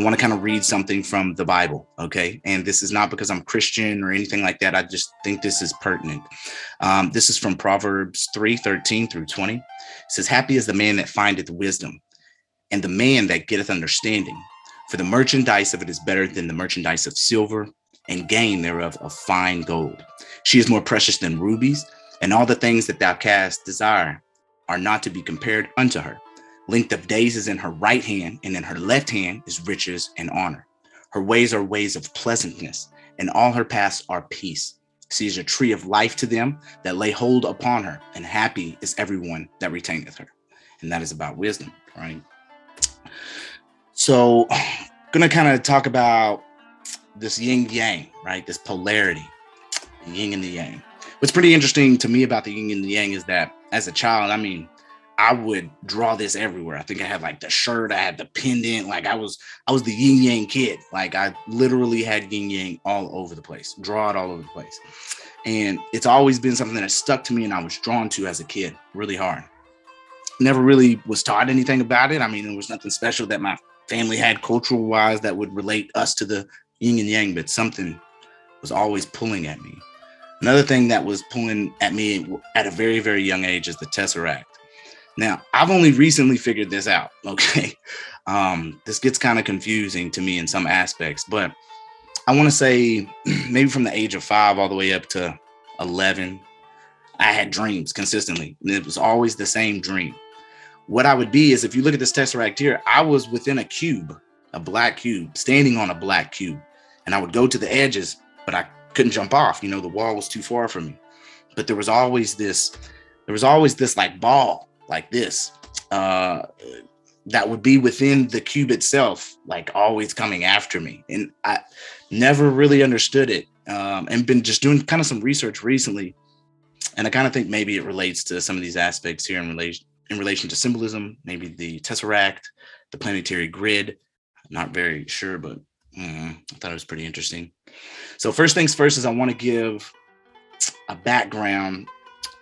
I want to kind of read something from the Bible, okay? And this is not because I'm Christian or anything like that. I just think this is pertinent. This is from Proverbs 3:13 through 20. It says, happy is the man that findeth wisdom, and the man that getteth understanding. For the merchandise of it is better than the merchandise of silver, and gain thereof of fine gold. She is more precious than rubies, and all the things that thou canst desire are not to be compared unto her. Length of days is in her right hand, and in her left hand is riches and honor. Her ways are ways of pleasantness, and all her paths are peace. She is a tree of life to them that lay hold upon her, and happy is everyone that retaineth her. And that is about wisdom, right? So I'm going to kind of talk about this yin yang, right? This polarity, the yin and the yang. What's pretty interesting to me about the yin and the yang is that as a child, I would draw this everywhere. I think I had like the shirt, I had the pendant, like I was the yin yang kid. Like I literally had yin yang all over the place, draw it all over the place. And it's always been something that stuck to me and I was drawn to as a kid really hard. Never really was taught anything about it. I mean, there was nothing special that my family had cultural wise that would relate us to the yin and yang, but something was always pulling at me. Another thing that was pulling at me at a very, very young age is the tesseract. Now, I've only recently figured this out, okay? This gets kind of confusing to me in some aspects, but I want to say maybe from the age of 5 all the way up to 11, I had dreams consistently, and it was always the same dream. What I would be is, if you look at this tesseract here, I was within a cube, a black cube, standing on a black cube, and I would go to the edges, but I couldn't jump off. The wall was too far from me. But there was always this like ball like this that would be within the cube itself, like always coming after me. And I never really understood it, and been just doing kind of some research recently. And I kind of think maybe it relates to some of these aspects here in relation to symbolism, maybe the tesseract, the planetary grid. I'm not very sure, but I thought it was pretty interesting. So first things first is I want to give a background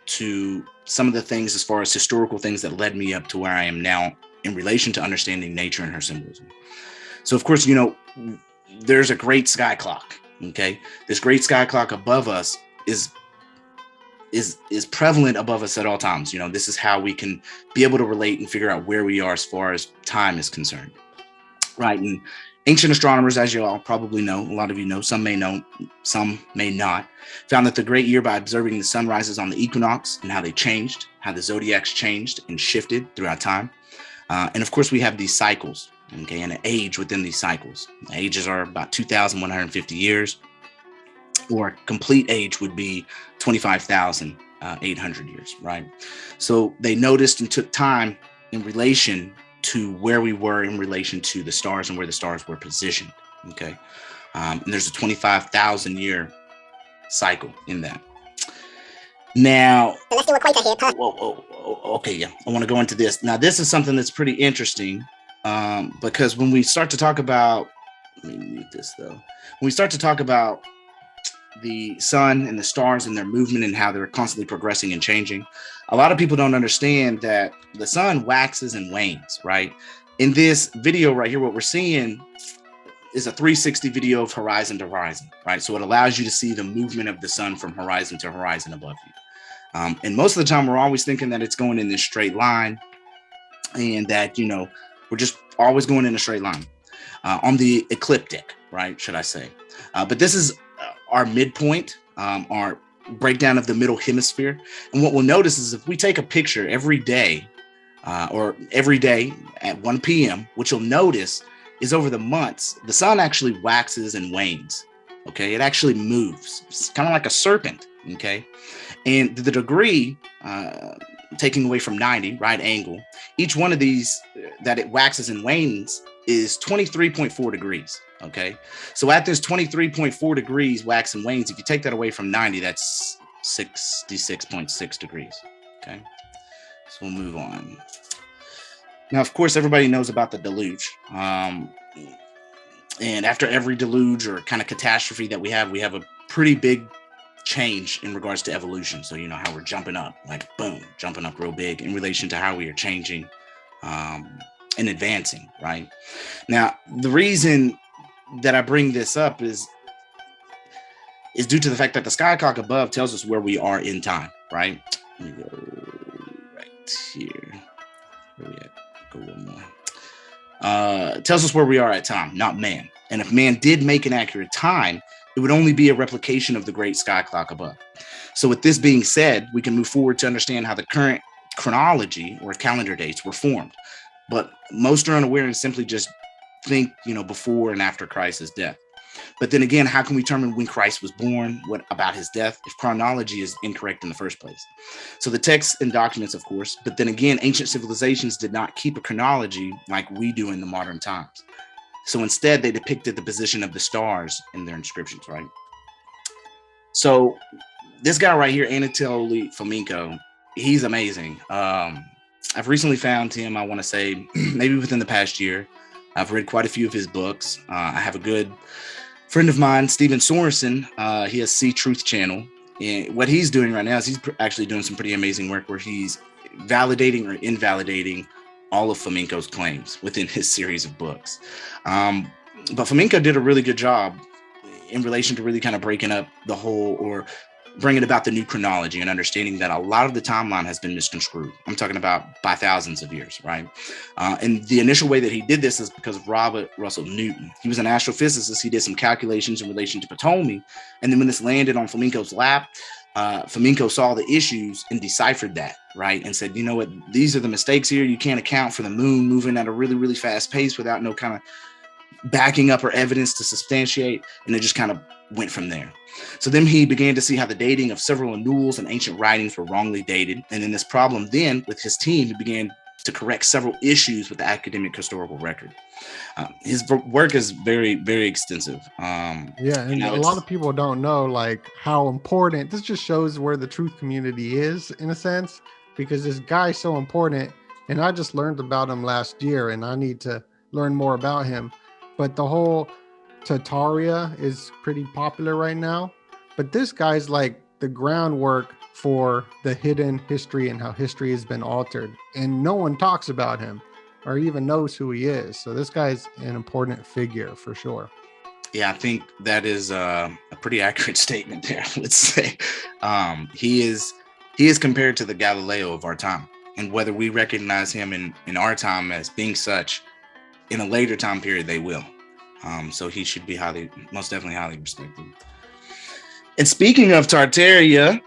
to some of the things as far as historical things that led me up to where I am now in relation to understanding nature and her symbolism. So of course, there's a great sky clock. Okay. This great sky clock above us is prevalent above us at all times. This is how we can be able to relate and figure out where we are as far as time is concerned. Right. And ancient astronomers, as you all probably know, a lot of you know, some may know, some may not, found that the great year by observing the sunrises on the equinox and how they changed, how the zodiacs changed and shifted throughout time. And of course, we have these cycles, okay, and an age within these cycles. The ages are about 2,150 years, or complete age would be 25,800 years, right? So they noticed and took time in relation to where we were in relation to the stars and where the stars were positioned, okay? And there's a 25,000 year cycle in that. Now, let's do a quota here. Okay, yeah, I want to go into this. Now, this is something that's pretty interesting because when we start to talk about, let me mute this though. When we start to talk about the sun and the stars and their movement and how they're constantly progressing and changing, a lot of people don't understand that the sun waxes and wanes, right? In this video right here, what we're seeing is a 360 video of horizon to horizon, right? So it allows you to see the movement of the sun from horizon to horizon above you. And most of the time, we're always thinking that it's going in this straight line and that, we're just always going in a straight line on the ecliptic, right? Should I say. But this is our midpoint, our breakdown of the middle hemisphere. And what we'll notice is if we take a picture every day or every day at 1 p.m., what you'll notice is over the months, the sun actually waxes and wanes. Okay. It actually moves. It's kind of like a serpent. Okay. And the degree, taking away from 90, right angle, each one of these that it waxes and wanes is 23.4 degrees. Okay. So at this 23.4 degrees wax and wanes, if you take that away from 90, that's 66.6 degrees. Okay. So we'll move on. Now, of course, everybody knows about the deluge. And after every deluge or kind of catastrophe that we have a pretty big change in regards to evolution. So, how we're jumping up, like boom, jumping up real big in relation to how we are changing and advancing, right? Now, the reason that I bring this up is due to the fact that the sky clock above tells us where we are in time, right? Let me go right here. Where we at? Go one more. Tells us where we are at time, not man. And if man did make an accurate time, it would only be a replication of the great sky clock above. So with this being said, we can move forward to understand how the current chronology or calendar dates were formed. But most are unaware and simply just think, before and after Christ's death. But then again, how can we determine when Christ was born, what about his death, if chronology is incorrect in the first place? So the texts and documents, of course, but then again, ancient civilizations did not keep a chronology like we do in the modern times. So instead, they depicted the position of the stars in their inscriptions, right? So this guy right here, Anatoly Fomenko, he's amazing. I've recently found him, I want to say, maybe within the past year. I've read quite a few of his books. I have a good friend of mine, Steven Sorensen. He has See Truth channel. And what he's doing right now is he's actually doing some pretty amazing work where he's validating or invalidating all of Fomenko's claims within his series of books. But Fomenko did a really good job in relation to really kind of breaking up the whole, or bringing about the new chronology and understanding that a lot of the timeline has been misconstrued. I'm talking about by thousands of years, right? And the initial way that he did this is because of Robert Russell Newton. He was an astrophysicist. He did some calculations in relation to Ptolemy. And then when this landed on Fomenko's lap, Fomenko saw the issues and deciphered that, right? And said, you know what, these are the mistakes here. You can't account for the moon moving at a really, really fast pace without no kind of backing up or evidence to substantiate. And it just kind of went from there. So then he began to see how the dating of several annuals and ancient writings were wrongly dated. And in this problem, then with his team, he began to correct several issues with the academic historical record. His work is very, very extensive. And a lot of people don't know like how important this just shows where the truth community is in a sense, because this guy's so important. And I just learned about him last year and I need to learn more about him. But the whole Tartaria is pretty popular right now, but this guy's like the groundwork for the hidden history and how history has been altered, and no one talks about him or even knows who he is. So this guy's an important figure for sure. Yeah, I think that is a pretty accurate statement there. Let's say he is compared to the Galileo of our time, and whether we recognize him in our time as being such, in a later time period they will. So he should be most definitely highly respected. And speaking of Tartaria,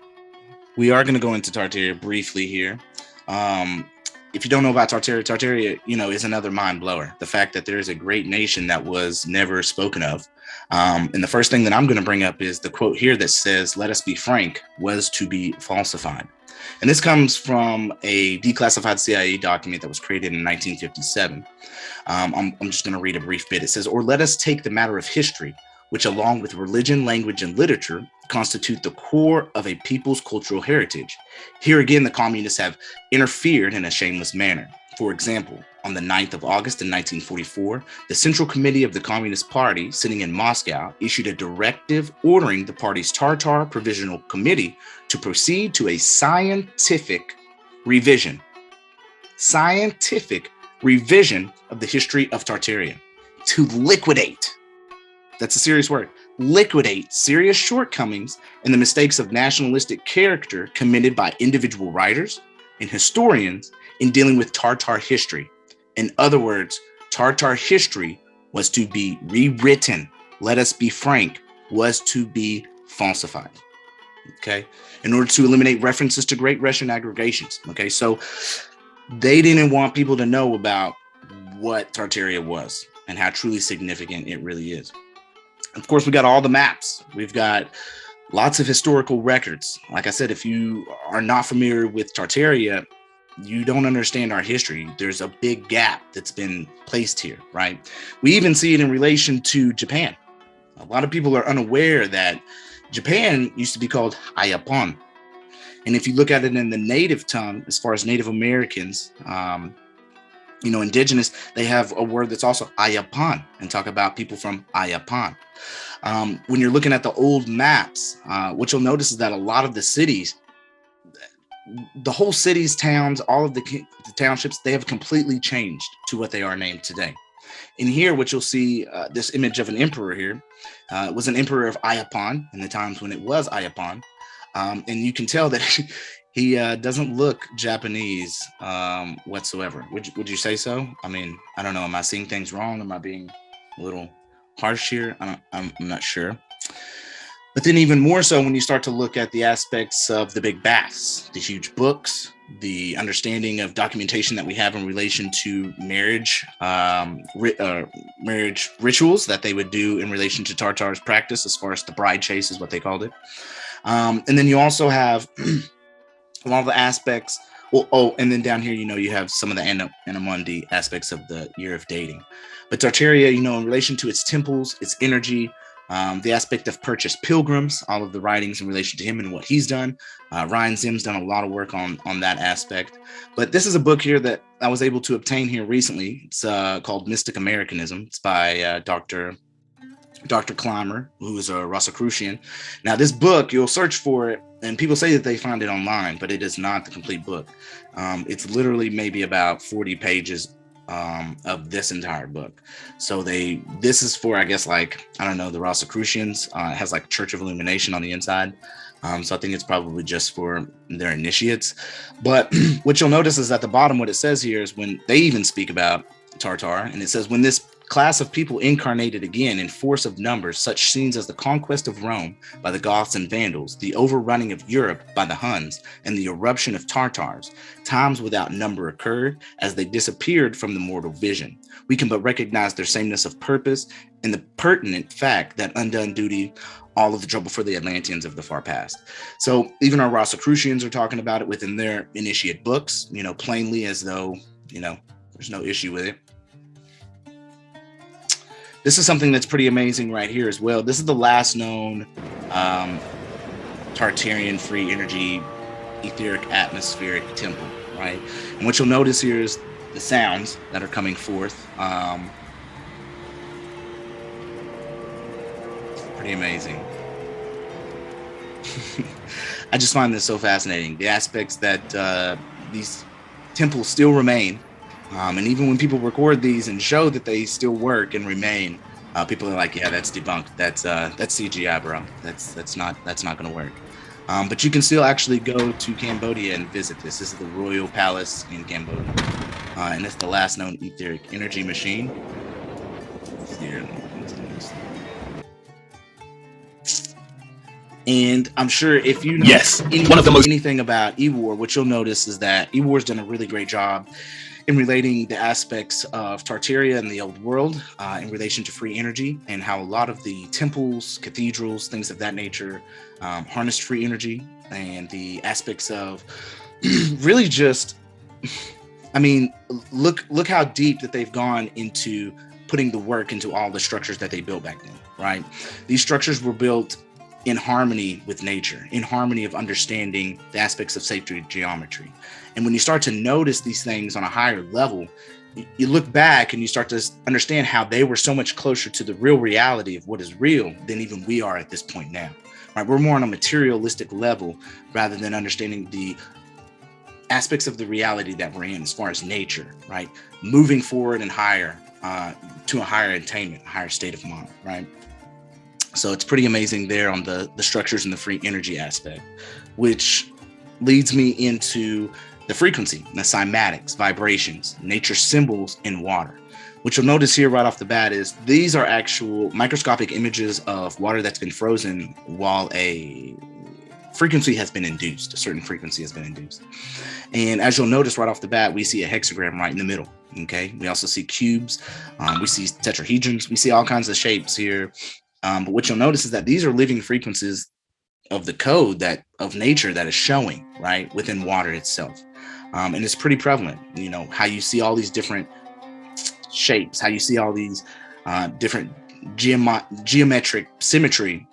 we are going to go into Tartaria briefly here. If you don't know about Tartaria, is another mind blower. The fact that there is a great nation that was never spoken of. And the first thing that I'm going to bring up is the quote here that says, "Let us be frank," was to be falsified. And this comes from a declassified CIA document that was created in 1957. I'm just going to read a brief bit. It says, "Or let us take the matter of history, which along with religion, language, and literature constitute the core of a people's cultural heritage. Here again, the communists have interfered in a shameless manner. For example, on the 9th of August in 1944, the Central Committee of the Communist Party, sitting in Moscow, issued a directive ordering the party's Tartar Provisional Committee to proceed to a scientific revision of the history of Tartaria, to liquidate," that's a serious word, "liquidate serious shortcomings and the mistakes of nationalistic character committed by individual writers and historians in dealing with Tartar history. In other words, Tartar history was to be rewritten. Let us be frank, was to be falsified." Okay, in order to eliminate references to Great Russian aggregations. Okay, so they didn't want people to know about what Tartaria was and how truly significant it really is. Of course, we got all the maps. We've got lots of historical records. Like I said, if you are not familiar with Tartaria, you don't understand our history. There's a big gap that's been placed here, right? We even see it in relation to Japan. A lot of people are unaware that Japan used to be called Ayapon. And if you look at it in the native tongue, as far as Native Americans, indigenous, they have a word that's also Ayapan, and talk about people from Ayapan. When you're looking at the old maps, what you'll notice is that a lot of the cities, the whole cities, towns, all of the townships, they have completely changed to what they are named today. In here, what you'll see, this image of an emperor here, was an emperor of Ayapon in the times when it was Ayapon. And you can tell that he doesn't look Japanese whatsoever. Would you say so? I mean, I don't know. Am I seeing things wrong? Am I being a little harsh here? I'm not sure. But then even more so when you start to look at the aspects of the big baths, the huge books, the understanding of documentation that we have in relation to marriage, marriage rituals that they would do in relation to Tartar's practice, as far as the bride chase is what they called it. And then you also have a lot of the aspects. Well, and then down here, you have some of the Anamundi aspects of the year of dating. But Tartaria, in relation to its temples, its energy, the aspect of purchased pilgrims, all of the writings in relation to him and what he's done. Ryan Zim's done a lot of work on that aspect. But this is a book here that I was able to obtain here recently. It's called Mystic Americanism. It's by Dr. Clymer, who is a Rosicrucian. Now, this book, you'll search for it, and people say that they find it online, but it is not the complete book. It's literally maybe about 40 pages of this entire book. So this is for, I guess, like, I don't know, the Rosicrucians. It has like Church of Illumination on the inside. So I think it's probably just for their initiates. But what you'll notice is at the bottom, what it says here is when they even speak about Tartar, and it says, when this class of people incarnated again in force of numbers, such scenes as the conquest of Rome by the Goths and Vandals, the overrunning of Europe by the Huns, and the eruption of Tartars, times without number occurred as they disappeared from the mortal vision. We can but recognize their sameness of purpose and the pertinent fact that undone duty all of the trouble for the Atlanteans of the far past. So even our Rosicrucians are talking about it within their initiate books, plainly, as though, there's no issue with it. This is something that's pretty amazing right here as well. This is the last known Tartarian free energy etheric atmospheric temple, right? And what you'll notice here is the sounds that are coming forth. Pretty amazing. I just find this so fascinating. The aspects that these temples still remain. And even when people record these and show that they still work and remain, people are like, yeah, that's debunked. That's CGI, bro. That's not going to work. But you can still actually go to Cambodia and visit this. This is the Royal Palace in Cambodia. And it's the last known etheric energy machine. Here. And I'm sure if you know anything about Ewar, what you'll notice is that Ewar's done a really great job in relating the aspects of Tartaria and the old world in relation to free energy, and how a lot of the temples, cathedrals, things of that nature harnessed free energy, and the aspects of really just, I mean, look how deep that they've gone into putting the work into all the structures that they built back then, right? These structures were built in harmony with nature, in harmony of understanding the aspects of sacred geometry. And when you start to notice these things on a higher level, you look back and you start to understand how they were so much closer to the real reality of what is real than even we are at this point now, right? We're more on a materialistic level rather than understanding the aspects of the reality that we're in as far as nature, right? Moving forward and higher to a higher attainment, a higher state of mind, right? So it's pretty amazing there on the structures and the free energy aspect, which leads me into the frequency, the cymatics, vibrations, nature symbols in water. What you'll notice here right off the bat is these are actual microscopic images of water that's been frozen while a frequency has been induced, a certain frequency has been induced. And as you'll notice right off the bat, we see a hexagram right in the middle, okay? We also see cubes, we see tetrahedrons, we see all kinds of shapes here. But what you'll notice is that these are living frequencies of the code of nature that is showing right within water itself. And it's pretty prevalent, how you see all these different shapes, how you see all these different geometric symmetry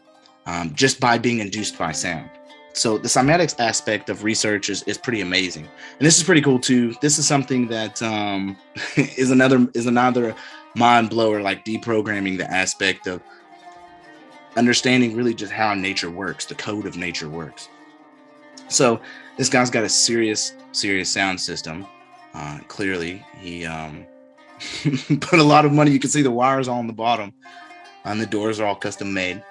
just by being induced by sound. So the cymatics aspect of research is pretty amazing. And this is pretty cool too. This is something that is another mind blower, like deprogramming the aspect of understanding really just how nature works, the code of nature works. So this guy's got a serious sound system. Clearly, he put a lot of money. You can see the wires all on the bottom, and the doors are all custom made.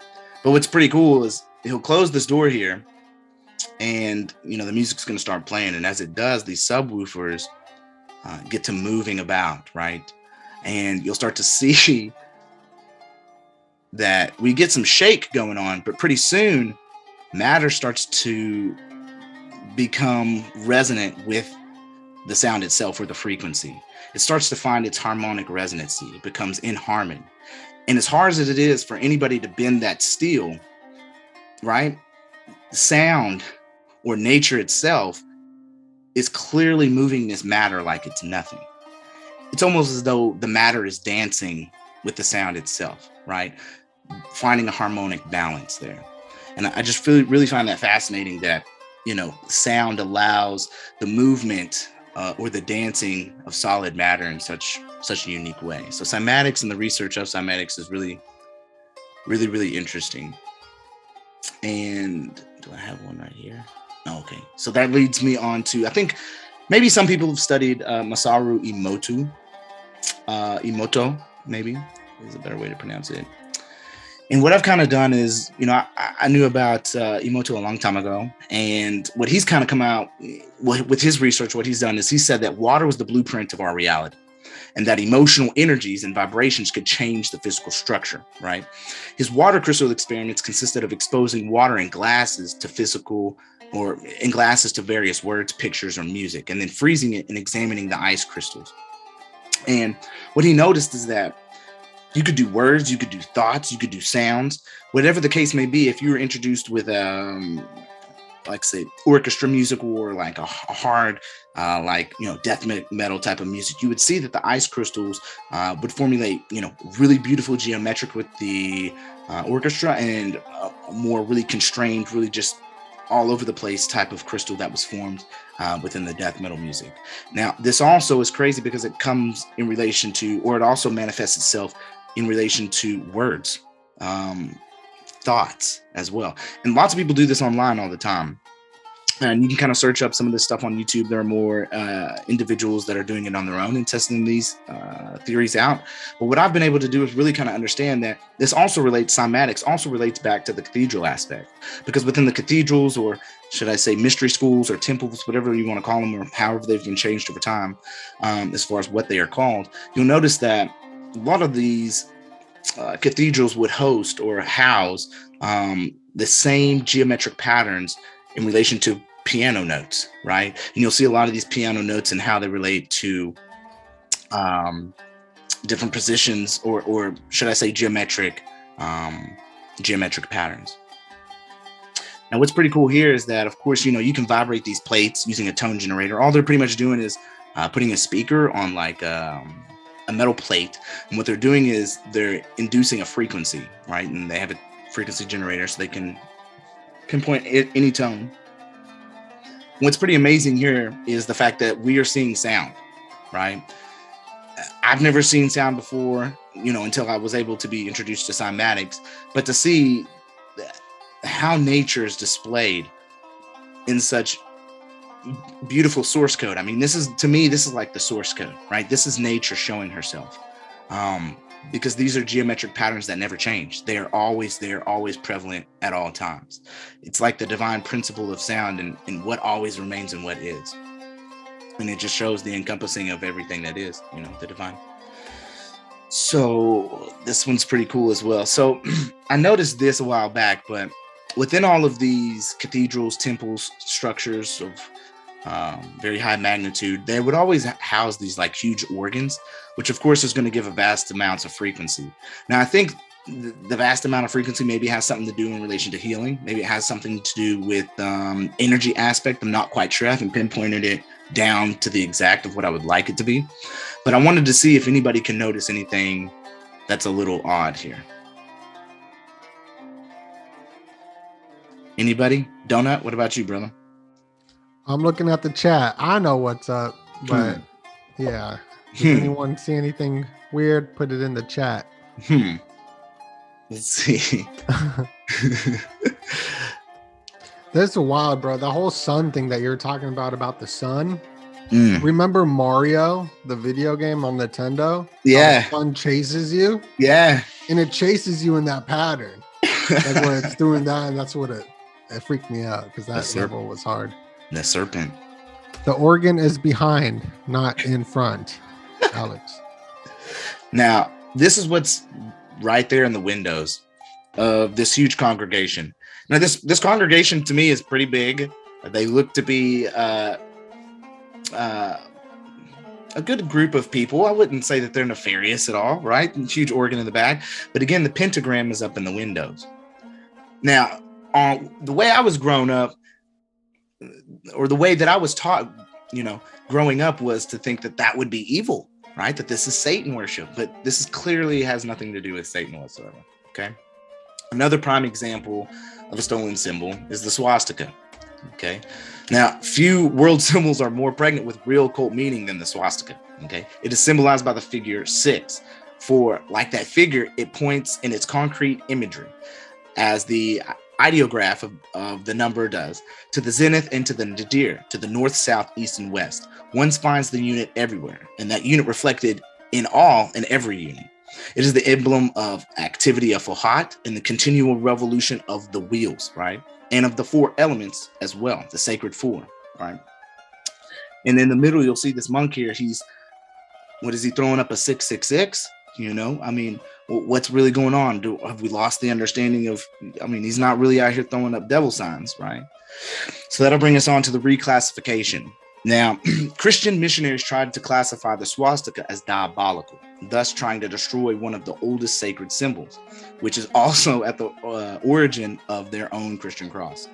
But what's pretty cool is he'll close this door here, and the music's going to start playing. And as it does, these subwoofers get to moving about, right? And you'll start to see that we get some shake going on, but pretty soon matter starts to become resonant with the sound itself or the frequency. It starts to find its harmonic resonancy. It becomes in harmony. And as hard as it is for anybody to bend that steel, right? Sound or nature itself is clearly moving this matter like it's nothing. It's almost as though the matter is dancing with the sound itself, right? Finding a harmonic balance there. And I just really find that fascinating that, sound allows the movement or the dancing of solid matter in such a unique way. So cymatics and the research of cymatics is really, really, really interesting. And do I have one right here? Oh, okay. So that leads me on to, I think maybe some people have studied Masaru Emoto, maybe is a better way to pronounce it. And what I've kind of done is, I knew about Emoto a long time ago. And what he's kind of come out with his research, what he's done is he said that water was the blueprint of our reality and that emotional energies and vibrations could change the physical structure, right? His water crystal experiments consisted of exposing water in glasses to physical or in glasses to various words, pictures, or music, and then freezing it and examining the ice crystals. And what he noticed is that you could do words, you could do thoughts, you could do sounds, whatever the case may be. If you were introduced with, like say, orchestra music or like a hard, death metal type of music, you would see that the ice crystals would formulate, really beautiful geometric with the orchestra and a more really constrained, really just all over the place type of crystal that was formed within the death metal music. Now, this also is crazy because it comes in relation to, or it also manifests itself in relation to words, thoughts as well. And lots of people do this online all the time. And you can kind of search up some of this stuff on YouTube. There are more individuals that are doing it on their own and testing these theories out. But what I've been able to do is really kind of understand that this also relates, cymatics also relates back to the cathedral aspect. Because within the cathedrals, or should I say mystery schools or temples, whatever you want to call them, or however they've been changed over time, as far as what they are called, you'll notice that a lot of these cathedrals would host or house the same geometric patterns in relation to piano notes, right? And you'll see a lot of these piano notes and how they relate to different positions, or should I say geometric patterns. Now, what's pretty cool here is that, of course, you can vibrate these plates using a tone generator. All they're pretty much doing is putting a speaker on like a metal plate. And what they're doing is they're inducing a frequency, right? And they have a frequency generator so they can pinpoint any tone. What's pretty amazing here is the fact that we are seeing sound, right? I've never seen sound before, until I was able to be introduced to cymatics, but to see how nature is displayed in such beautiful source code. I mean, this is like the source code, right? This is nature showing herself. Because these are geometric patterns that never change. They are always there, always prevalent at all times. It's like the divine principle of sound and what always remains and what is. And it just shows the encompassing of everything that is, the divine. So this one's pretty cool as well. So I noticed this a while back, but within all of these cathedrals, temples, structures of very high magnitude, they would always house these like huge organs, which of course is going to give a vast amounts of frequency. Now, I think the vast amount of frequency maybe has something to do in relation to healing. Maybe it has something to do with energy aspect. I'm not quite sure. I haven't pinpointed it down to the exact of what I would like it to be. But I wanted to see if anybody can notice anything that's a little odd here. Anybody? Doenut, what about you, brother? I'm looking at the chat. I know what's up, but yeah. Does anyone see anything weird? Put it in the chat. Let's see. That's wild, bro. The whole sun thing that you're talking about the sun. Remember Mario, the video game on Nintendo? Yeah. How the sun chases you? Yeah. And it chases you in that pattern. Like where it's doing that, and that's what it freaked me out because that level was hard. The serpent. The organ is behind, not in front, Alex. Now, this is what's right there in the windows of this huge congregation. Now, this congregation to me is pretty big. They look to be a good group of people. I wouldn't say that they're nefarious at all, right? Huge organ in the back. But again, the pentagram is up in the windows. Now, the way I was grown up, or the way that I was taught, growing up, was to think that would be evil, right? That this is Satan worship. But this clearly has nothing to do with Satan whatsoever, okay? Another prime example of a stolen symbol is the swastika, okay? Now, few world symbols are more pregnant with real cult meaning than the swastika, okay? It is symbolized by the figure 6. For, like that figure, it points in its concrete imagery, as the ideograph of the number does, to the zenith and to the nadir, to the north, south, east, and west. One finds the unit everywhere, and that unit reflected in all and every unit. It is the emblem of activity of Fohat and the continual revolution of the wheels, right? And of the 4 elements as well, the sacred 4, right? And in the middle, you'll see this monk here. What is he throwing up, a 666? I mean, what's really going on? Have we lost the understanding of, he's not really out here throwing up devil signs, right? So that'll bring us on to the reclassification. Now, Christian missionaries tried to classify the swastika as diabolical, thus trying to destroy one of the oldest sacred symbols, which is also at the origin of their own Christian cross.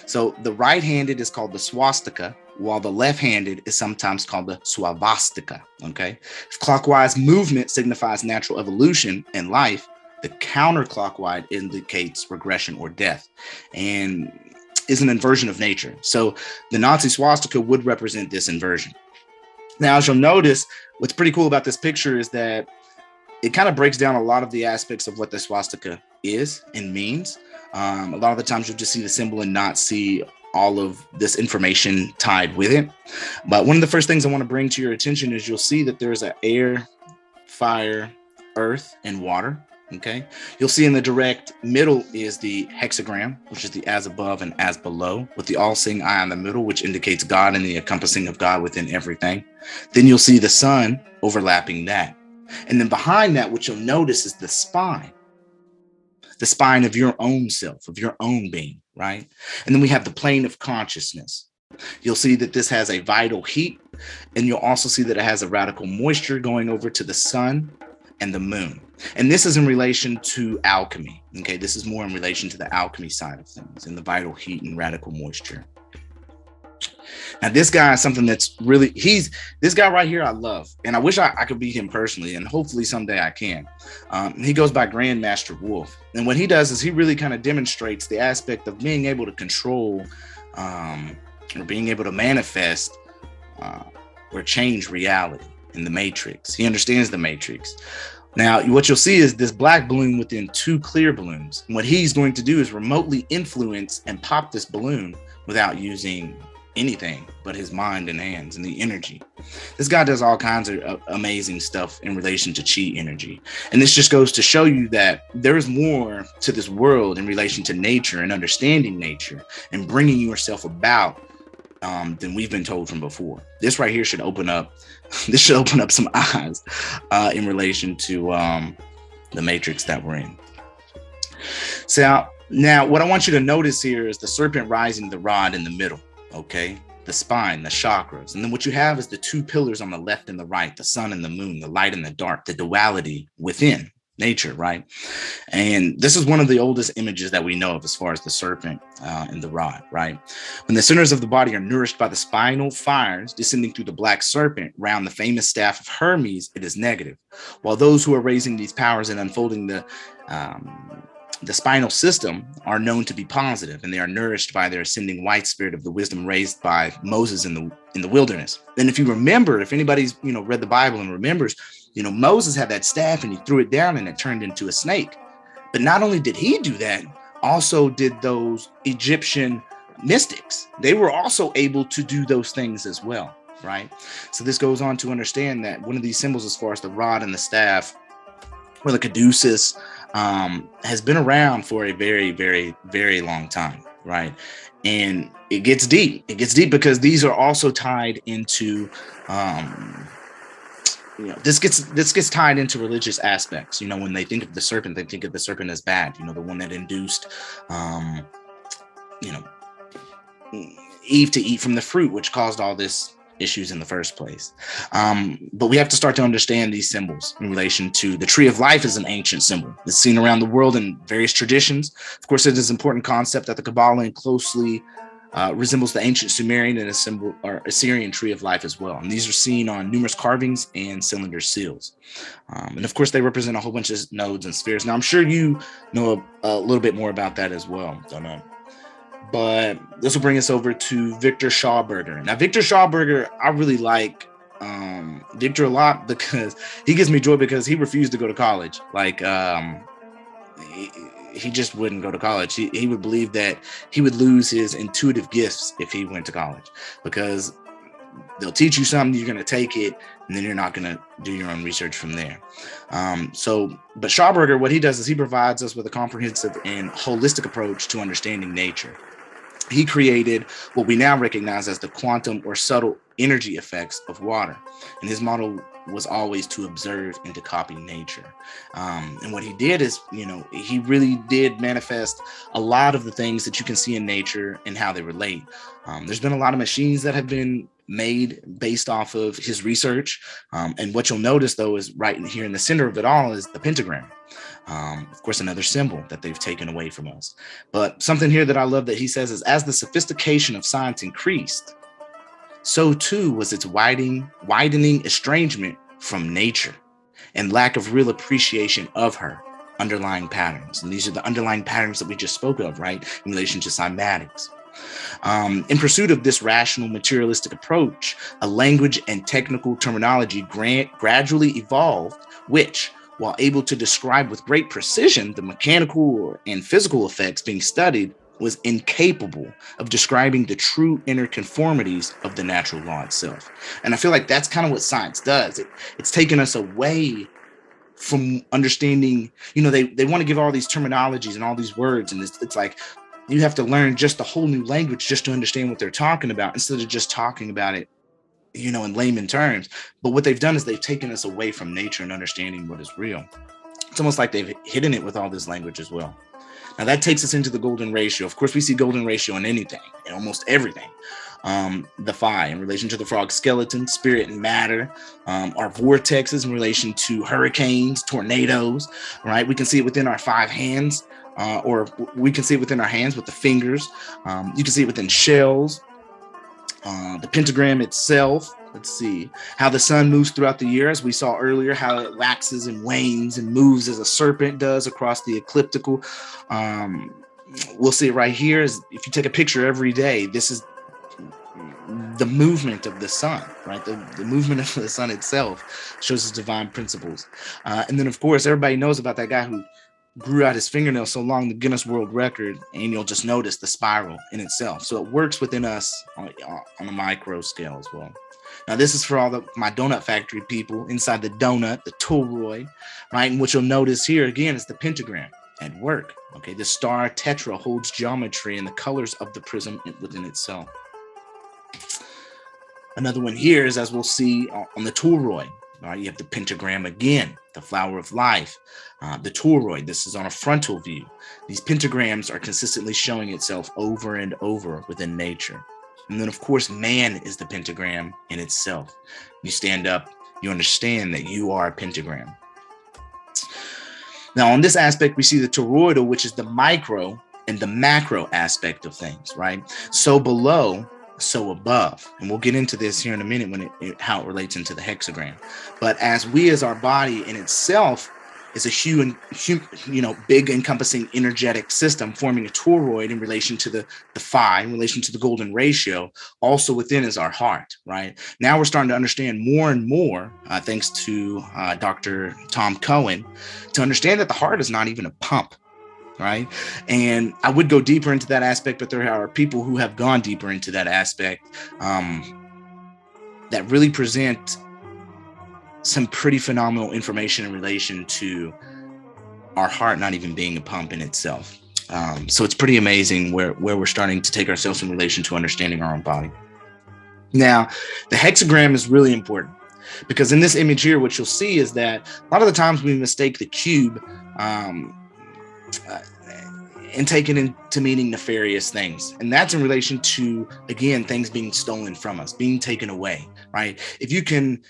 So the right-handed is called the swastika, while the left-handed is sometimes called the swavastika, okay? If clockwise movement signifies natural evolution and life, the counterclockwise indicates regression or death, and is an inversion of nature. So the Nazi swastika would represent this inversion. Now, as you'll notice, what's pretty cool about this picture is that it kind of breaks down a lot of the aspects of what the swastika is and means. A lot of the times you'll just see the symbol and not see all of this information tied with it. But one of the first things I want to bring to your attention is you'll see that there's an air, fire, earth, and water. Okay, you'll see in the direct middle is the hexagram, which is the as above and as below, with the all-seeing eye in the middle, which indicates God and the encompassing of God within everything. Then you'll see the sun overlapping that. And then behind that, what you'll notice is the spine of your own self, of your own being, right? And then we have the plane of consciousness. You'll see that this has a vital heat, and you'll also see that it has a radical moisture going over to the sun and the moon. And this is in relation to alchemy. Okay, this is more in relation to the alchemy side of things and the vital heat and radical moisture. Now, this guy is something that's really, this guy right here I love, and I wish I could beat him personally, and hopefully someday I can. He goes by Grandmaster Wolf. And what he does is he really kind of demonstrates the aspect of being able to control or being able to manifest or change reality in the matrix. He understands the matrix. Now, what you'll see is this black balloon within 2 clear balloons. And what he's going to do is remotely influence and pop this balloon without using anything but his mind and hands and the energy. This guy does all kinds of amazing stuff in relation to chi energy. And this just goes to show you that there's more to this world in relation to nature and understanding nature and bringing yourself about than we've been told from before. This right here should open up some eyes in relation to the matrix that we're in. So now what I want you to notice here is the serpent rising the rod in the middle, okay? The spine, the chakras. And then what you have is the 2 pillars on the left and the right, the sun and the moon, the light and the dark, the duality within nature, right? And this is one of the oldest images that we know of as far as the serpent and the rod, right? When the centers of the body are nourished by the spinal fires descending through the black serpent round the famous staff of Hermes, it is negative. While those who are raising these powers and unfolding the spinal system are known to be positive, and they are nourished by their ascending white spirit of the wisdom raised by Moses in the wilderness. And if you remember, if anybody's read the Bible and remembers, Moses had that staff and he threw it down and it turned into a snake. But not only did he do that, also did those Egyptian mystics, they were also able to do those things as well, right? So this goes on to understand that one of these symbols, as far as the rod and the staff, or the caduceus, has been around for a very, very, very long time, right? And it gets deep. It gets deep because these are also tied into, this gets tied into religious aspects. When they think of the serpent, they think of the serpent as bad. The one that induced, Eve to eat from the fruit, which caused all this issues in the first place. But we have to start to understand these symbols in relation to the tree of life as an ancient symbol. It's seen around the world in various traditions. Of course, it is an important concept that the Kabbalah closely resembles the ancient Sumerian and Assyrian tree of life as well. And these are seen on numerous carvings and cylinder seals. And of course, they represent a whole bunch of nodes and spheres. Now, I'm sure you know a little bit more about that as well. Don't know. But this will bring us over to Victor Schauberger. Now, Victor Schauberger, I really like Victor a lot because he gives me joy because he refused to go to college. Like, he just wouldn't go to college. He would believe that he would lose his intuitive gifts if he went to college, because they'll teach you something, you're going to take it, and then you're not going to do your own research from there. But Schauberger, what he does is he provides us with a comprehensive and holistic approach to understanding nature. He created what we now recognize as the quantum or subtle energy effects of water. And his model was always to observe and to copy nature. And what he did is, he really did manifest a lot of the things that you can see in nature and how they relate. There's been a lot of machines that have been made based off of his research. And what you'll notice, though, is right in here in the center of it all is the pentagram. Of course, another symbol that they've taken away from us. But something here that I love that he says is, as the sophistication of science increased, so too was its widening estrangement from nature and lack of real appreciation of her underlying patterns. And these are the underlying patterns that we just spoke of, right, in relation to cymatics. In pursuit of this rational materialistic approach, a language and technical terminology gradually evolved, which, while able to describe with great precision the mechanical and physical effects being studied, was incapable of describing the true inner conformities of the natural law itself. And I feel like that's kind of what science does. It's taken us away from understanding, they want to give all these terminologies and all these words, and it's like you have to learn just a whole new language just to understand what they're talking about, instead of just talking about it, in layman terms. But what they've done is they've taken us away from nature and understanding what is real. It's almost like they've hidden it with all this language as well. Now that takes us into the golden ratio. Of course, we see golden ratio in anything, in almost everything. The phi in relation to the frog skeleton, spirit and matter, our vortexes in relation to hurricanes, tornadoes, right? We can see it within our 5 hands, or we can see it within our hands with the fingers. You can see it within shells, the pentagram itself. Let's see how the sun moves throughout the year, as we saw earlier, how it waxes and wanes and moves as a serpent does across the ecliptical. We'll see it right here. Is if you take a picture every day, this is the movement of the sun, right? The movement of the sun itself shows its divine principles. And then, of course, everybody knows about that guy who grew out his fingernail so long, the Guinness World Record, and you'll just notice the spiral in itself. So it works within us on a micro scale as well. Now, this is for all my donut factory people inside the donut, the toroid, right? And what you'll notice here, again, is the pentagram at work. Okay, the star tetra holds geometry and the colors of the prism within itself. Another one here is, as we'll see on the toroid, right? You have the pentagram again, the flower of life, the toroid. This is on a frontal view. These pentagrams are consistently showing itself over and over within nature. And then, of course, man is the pentagram in itself. You stand up, you understand that you are a pentagram. Now, on this aspect, we see the toroidal, which is the micro and the macro aspect of things, right? So below, so above. And we'll get into this here in a minute how it relates into the hexagram. But as our body in itself is a big encompassing energetic system, forming a toroid in relation to the phi, in relation to the golden ratio, also within is our heart, right? Now we're starting to understand more and more, thanks to Dr. Tom Cohen, to understand that the heart is not even a pump. right? And I would go deeper into that aspect, but there are people who have gone deeper into that aspect that really present some pretty phenomenal information in relation to our heart not even being a pump in itself. So it's pretty amazing where we're starting to take ourselves in relation to understanding our own body. Now, the hexagram is really important because in this image here, what you'll see is that a lot of the times we mistake the cube and take it into meaning nefarious things. And that's in relation to, again, things being stolen from us, being taken away, right? If you can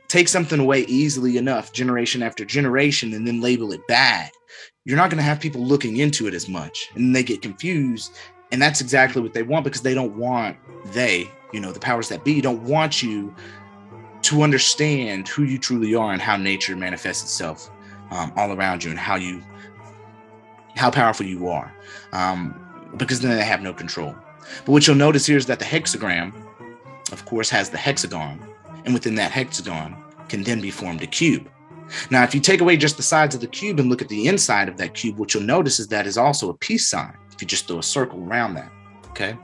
take something away easily enough, generation after generation, and then label it bad, you're not going to have people looking into it as much, and they get confused. And that's exactly what they want, because they don't want, the powers that be don't want you to understand who you truly are and how nature manifests itself all around you, and how powerful you are, because then they have no control. But what you'll notice here is that the hexagram, of course, has the hexagon, and within that hexagon can then be formed a cube. Now, if you take away just the sides of the cube and look at the inside of that cube, what you'll notice is that is also a peace sign, if you just throw a circle around that, okay?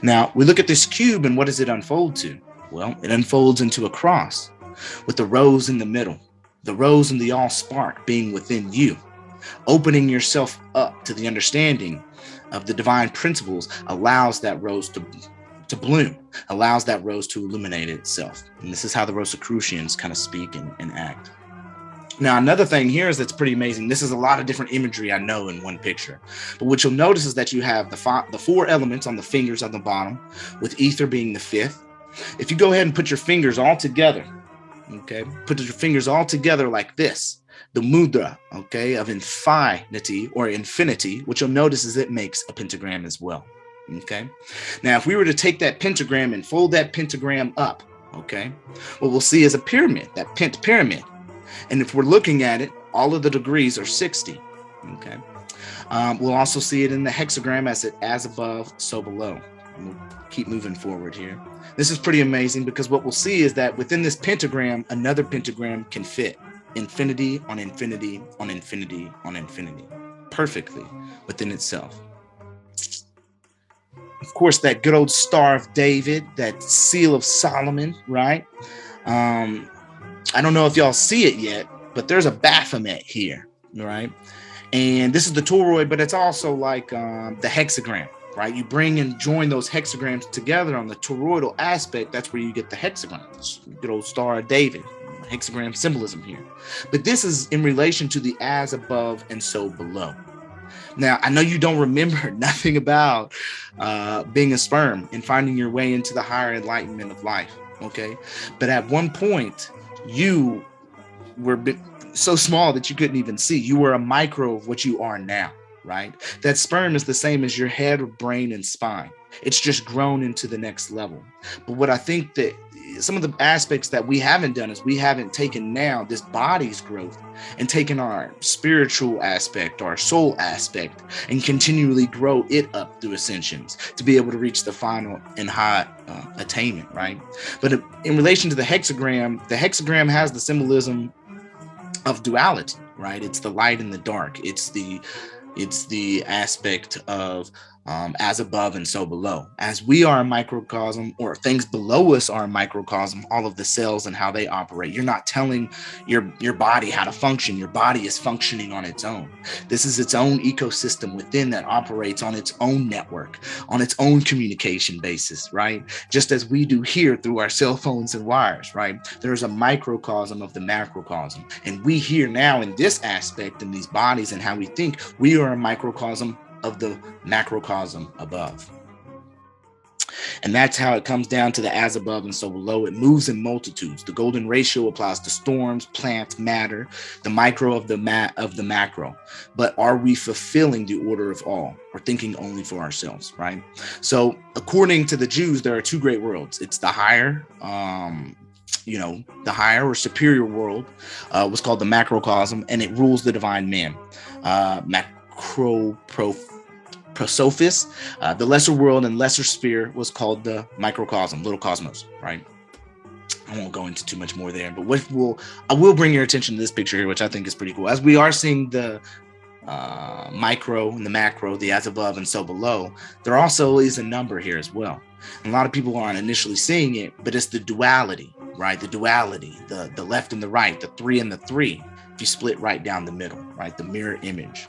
Now, we look at this cube, and what does it unfold to? Well, it unfolds into a cross with the rose in the middle, the rose and the all spark being within you. Opening yourself up to the understanding of the divine principles allows that rose to bloom, allows that rose to illuminate itself. And this is how the Rosicrucians kind of speak and act. Now, another thing here is that's pretty amazing. This is a lot of different imagery, I know, in one picture. But what you'll notice is that you have the four elements on the fingers on the bottom, with ether being the fifth. If you go ahead and put your fingers all together, okay, put your fingers all together like this, the mudra, okay, of infinity or infinity, what you'll notice is it makes a pentagram as well, okay? Now, if we were to take that pentagram and fold that pentagram up, okay, what we'll see is a pyramid, that pent pyramid. And if we're looking at it, all of the degrees are 60, okay? We'll also see it in the hexagram as above, so below. And we'll keep moving forward here. This is pretty amazing because what we'll see is that within this pentagram, another pentagram can fit. Infinity on infinity on infinity on infinity, perfectly within itself. Of course, that good old Star of David, that seal of Solomon, right? I don't know if y'all see it yet, but there's a Baphomet here, right? And this is the toroid, but it's also like the hexagram, right? You bring and join those hexagrams together on the toroidal aspect. That's where you get the hexagrams, good old Star of David. Hexagram symbolism here. But this is in relation to the as above and so below. Now, I know you don't remember nothing about being a sperm and finding your way into the higher enlightenment of life, okay? But at one point, you were so small that you couldn't even see. You were a micro of what you are now, right? That sperm is the same as your head, brain, and spine. It's just grown into the next level. But what I think that some of the aspects that we haven't done is we haven't taken now this body's growth and taken our spiritual aspect, our soul aspect, and continually grow it up through ascensions to be able to reach the final and high attainment, right? But in relation to the hexagram has the symbolism of duality, right? It's the light and the dark. It's the aspect of as above and so below. As we are a microcosm, or things below us are a microcosm, all of the cells and how they operate. You're not telling your body how to function. Your body is functioning on its own. This is its own ecosystem within that operates on its own network, on its own communication basis, right? Just as we do here through our cell phones and wires, right? There's a microcosm of the macrocosm. And we here now in this aspect, in these bodies and how we think, we are a microcosm of the macrocosm above. And that's how it comes down to the as above and so below. It moves in multitudes. The golden ratio applies to storms, plants, matter, the micro of the macro. But are we fulfilling the order of all, or thinking only for ourselves, right? So according to the Jews, there are two great worlds. It's the higher, the higher or superior world was called the macrocosm, and it rules the divine man. Prosophis, the lesser world and lesser sphere was called the microcosm, little cosmos, right? I won't go into too much more there, but I will bring your attention to this picture here, which I think is pretty cool. As we are seeing the micro and the macro, the as above and so below, there also is a number here as well. And a lot of people aren't initially seeing it, but it's the duality, right? The duality, the left and the right, the 3 and the 3. If you split right down the middle, right? The mirror image.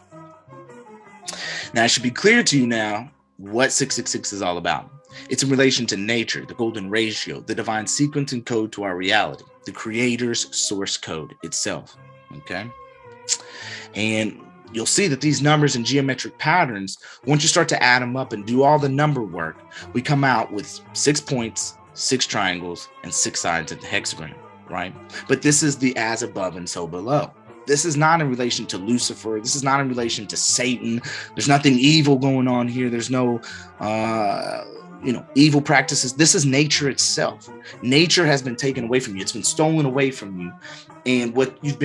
Now, it should be clear to you now what 666 is all about. It's in relation to nature, the golden ratio, the divine sequence and code to our reality, the creator's source code itself, okay? And you'll see that these numbers and geometric patterns, once you start to add them up and do all the number work, we come out with 6 points, 6 triangles, and 6 sides of the hexagram, right? But this is the as above and so below. This is not in relation to Lucifer. This is not in relation to Satan. There's nothing evil going on here. There's no, evil practices. This is nature itself. Nature has been taken away from you. It's been stolen away from you. And what's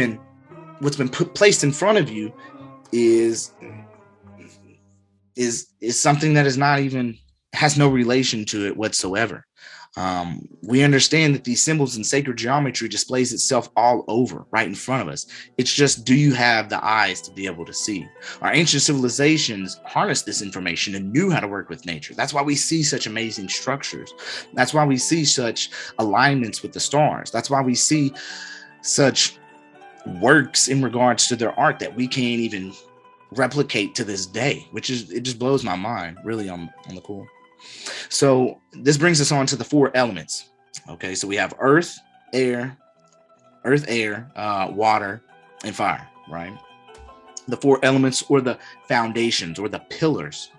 been placed in front of you is something that is not even, has no relation to it whatsoever. We understand that these symbols in sacred geometry displays itself all over, right in front of us. It's just, do you have the eyes to be able to see? Our ancient civilizations harnessed this information and knew how to work with nature. That's why we see such amazing structures. That's why we see such alignments with the stars. That's why we see such works in regards to their art that we can't even replicate to this day, which is, it just blows my mind, really, on the cool. So this brings us on to the 4 elements. Okay, so we have earth, air, water, and fire, right? The 4 elements, or the foundations, or the pillars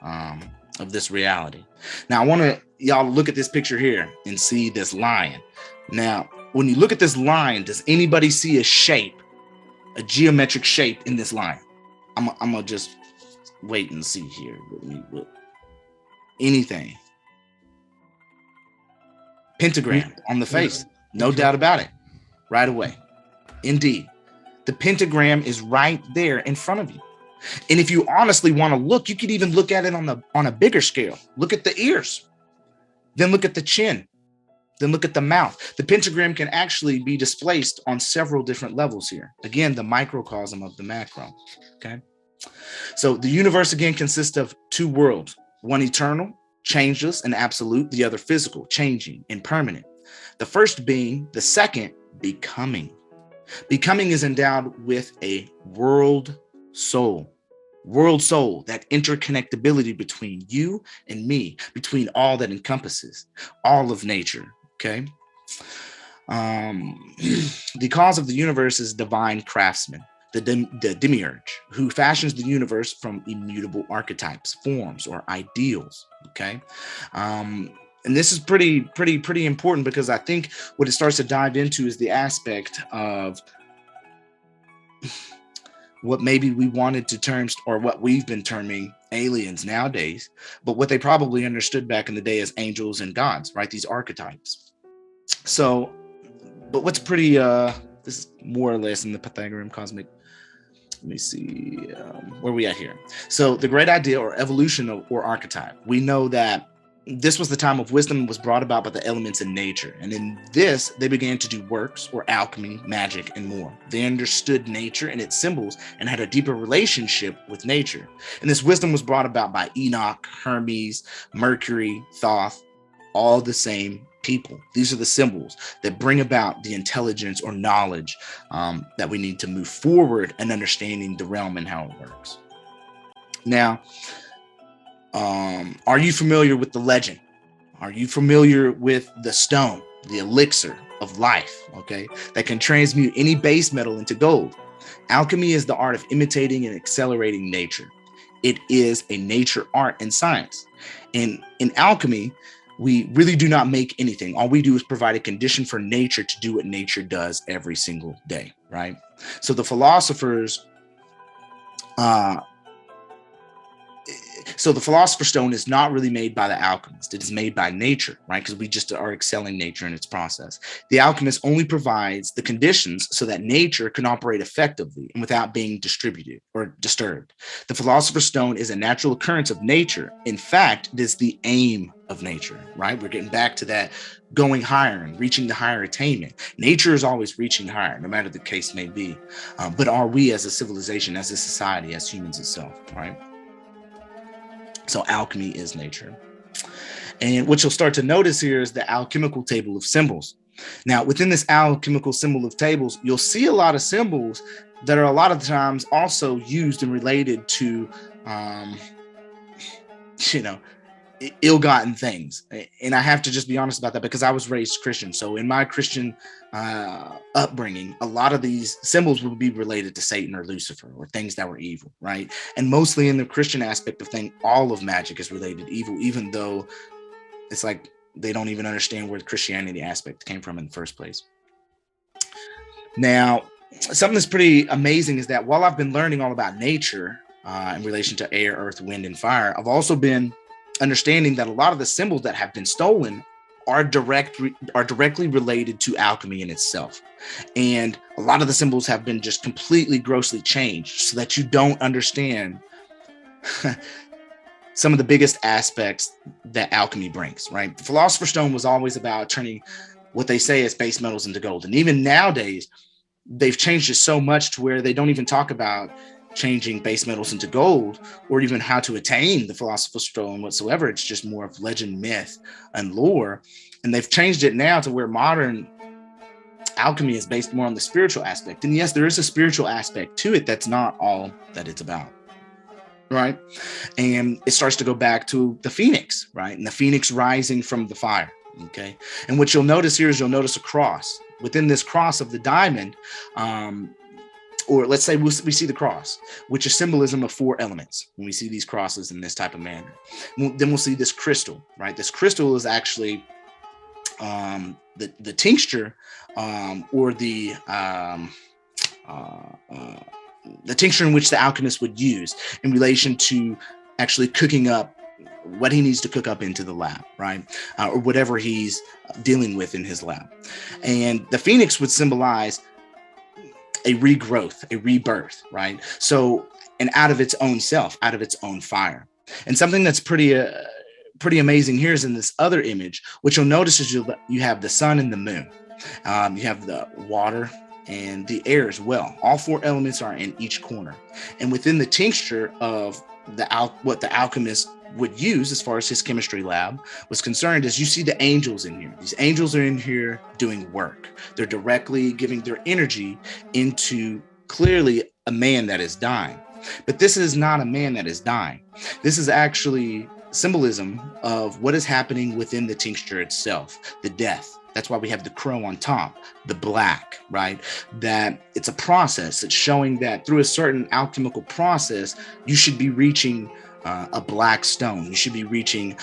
of this reality. Now, I want y'all to look at this picture here and see this lion. Now, when you look at this line, does anybody see a shape, a geometric shape in this line? I'm gonna just wait and see here with me. Anything. Pentagram on the face, no doubt about it, right away. Indeed, the pentagram is right there in front of you. And if you honestly want to look, you could even look at it on a bigger scale. Look at the ears, then look at the chin, then look at the mouth. The pentagram can actually be displaced on several different levels here. Again, the microcosm of the macro. Okay, so the universe again consists of 2 worlds, one eternal, changeless and absolute, the other physical, changing and permanent. The first being, the second becoming. Becoming is endowed with a world soul, that interconnectability between you and me, between all that encompasses all of nature. Okay. The cause of the universe is divine craftsman, the demiurge, who fashions the universe from immutable archetypes, forms, or ideals. Okay, and this is pretty important, because I think what it starts to dive into is the aspect of what maybe we wanted to term, or what we've been terming aliens nowadays, but what they probably understood back in the day as angels and gods, right? These archetypes. So, but what's pretty, this is more or less in the Pythagorean cosmic. Let me see, where are we at here? So the great idea, or evolution, or archetype, we know that this was the time of wisdom was brought about by the elements in nature. And in this, they began to do works, or alchemy, magic, and more. They understood nature and its symbols and had a deeper relationship with nature. And this wisdom was brought about by Enoch, Hermes, Mercury, Thoth, all the same people. These are the symbols that bring about the intelligence or knowledge that we need to move forward and understanding the realm and how it works. Now, are you familiar with the legend? Are you familiar with the stone, the elixir of life, okay, that can transmute any base metal into gold? Alchemy is the art of imitating and accelerating nature. It is a nature art and science. And in alchemy, we really do not make anything. All we do is provide a condition for nature to do what nature does every single day, right? So the philosophers, So the Philosopher's Stone is not really made by the alchemist. It is made by nature, right? Because we just are excelling nature in its process. The alchemist only provides the conditions so that nature can operate effectively and without being distributed or disturbed. The Philosopher's Stone is a natural occurrence of nature. In fact, it is the aim of nature, right? We're getting back to that going higher and reaching the higher attainment. Nature is always reaching higher, no matter the case may be. But are we as a civilization, as a society, as humans itself, right? So alchemy is nature. And what you'll start to notice here is the alchemical table of symbols. Now, within this alchemical symbol of tables, you'll see a lot of symbols that are a lot of the times also used and related to, ill-gotten things. And I have to just be honest about that because I was raised Christian. So in my Christian upbringing, a lot of these symbols would be related to Satan or Lucifer or things that were evil, right? And mostly in the Christian aspect of things, all of magic is related to evil, even though it's like they don't even understand where the Christianity aspect came from in the first place. Now, something that's pretty amazing is that while I've been learning all about nature in relation to air, earth, wind, and fire, I've also been understanding that a lot of the symbols that have been stolen are directly related to alchemy in itself. And a lot of the symbols have been just completely grossly changed so that you don't understand some of the biggest aspects that alchemy brings, right? The Philosopher's Stone was always about turning what they say is base metals into gold. And even nowadays, they've changed it so much to where they don't even talk about changing base metals into gold or even how to attain the Philosopher's Stone whatsoever. It's just more of legend, myth, and lore. And they've changed it now to where modern alchemy is based more on the spiritual aspect. And yes, there is a spiritual aspect to it. That's not all that it's about, right? And it starts to go back to the phoenix, right? And the phoenix rising from the fire, okay? And what you'll notice here is you'll notice a cross. Within this cross of the diamond, or let's say we see the cross, which is symbolism of 4 elements when we see these crosses in this type of manner. Then we'll see this crystal, right? This crystal is actually the tincture or the tincture in which the alchemist would use in relation to actually cooking up what he needs to cook up into the lab, right? Or whatever he's dealing with in his lab. And the phoenix would symbolize a regrowth, a rebirth, right? So, and out of its own self, out of its own fire. And something that's pretty amazing here is in this other image, what you'll notice is you have the sun and the moon. You have the water and the air as well. All 4 elements are in each corner. And within the tincture of what the alchemist would use as far as his chemistry lab was concerned is you see the angels in here. These angels are in here doing work. They're directly giving their energy into clearly a man that is dying. But this is not a man that is dying. This is actually symbolism of what is happening within the tincture itself, the death. That's why we have the crow on top, the black, right? That it's a process. It's showing that through a certain alchemical process, you should be reaching a black stone. You should be reaching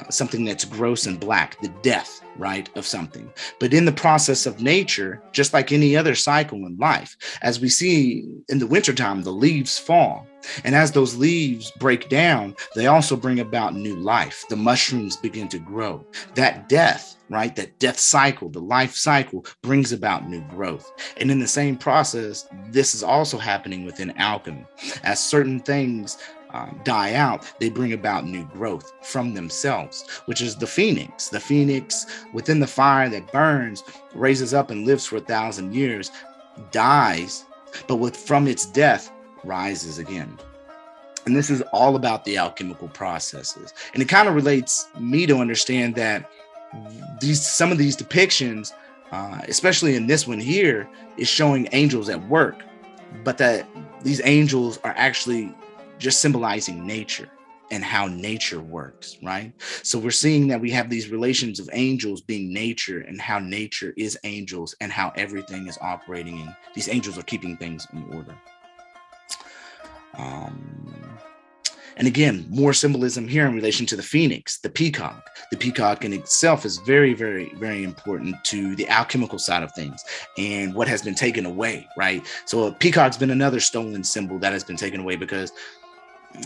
something that's gross and black, the death, right, of something. But in the process of nature, just like any other cycle in life, as we see in the wintertime, the leaves fall. And as those leaves break down, they also bring about new life. The mushrooms begin to grow. That death, right, that death cycle, the life cycle brings about new growth. And in the same process, this is also happening within alchemy. As certain things die out, they bring about new growth from themselves, which is the phoenix. The phoenix within the fire that burns, raises up and lives for 1,000 years, dies, but from its death, rises again. And this is all about the alchemical processes. And it kind of relates me to understand that some of these depictions, especially in this one here, is showing angels at work, but that these angels are actually just symbolizing nature and how nature works, right? So we're seeing that we have these relations of angels being nature and how nature is angels and how everything is operating and these angels are keeping things in order. And again, more symbolism here in relation to the phoenix, the peacock. The peacock in itself is very, very, very important to the alchemical side of things and what has been taken away, right? So a peacock's been another stolen symbol that has been taken away because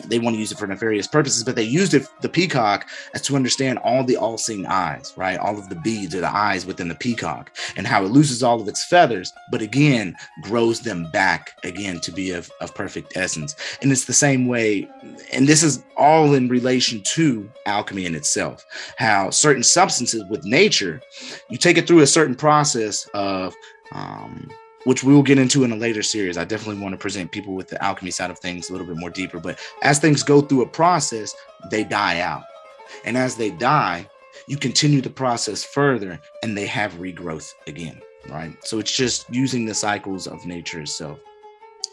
they want to use it for nefarious purposes, but they used it, the peacock, as to understand all the all-seeing eyes, right? All of the beads or the eyes within the peacock, and how it loses all of its feathers, but again, grows them back again to be of perfect essence. And it's the same way, and this is all in relation to alchemy in itself, how certain substances with nature, you take it through a certain process of, which we will get into in a later series. I definitely want to present people with the alchemy side of things a little bit more deeper. But as things go through a process, they die out. And as they die, you continue the process further and they have regrowth again, right? So it's just using the cycles of nature itself.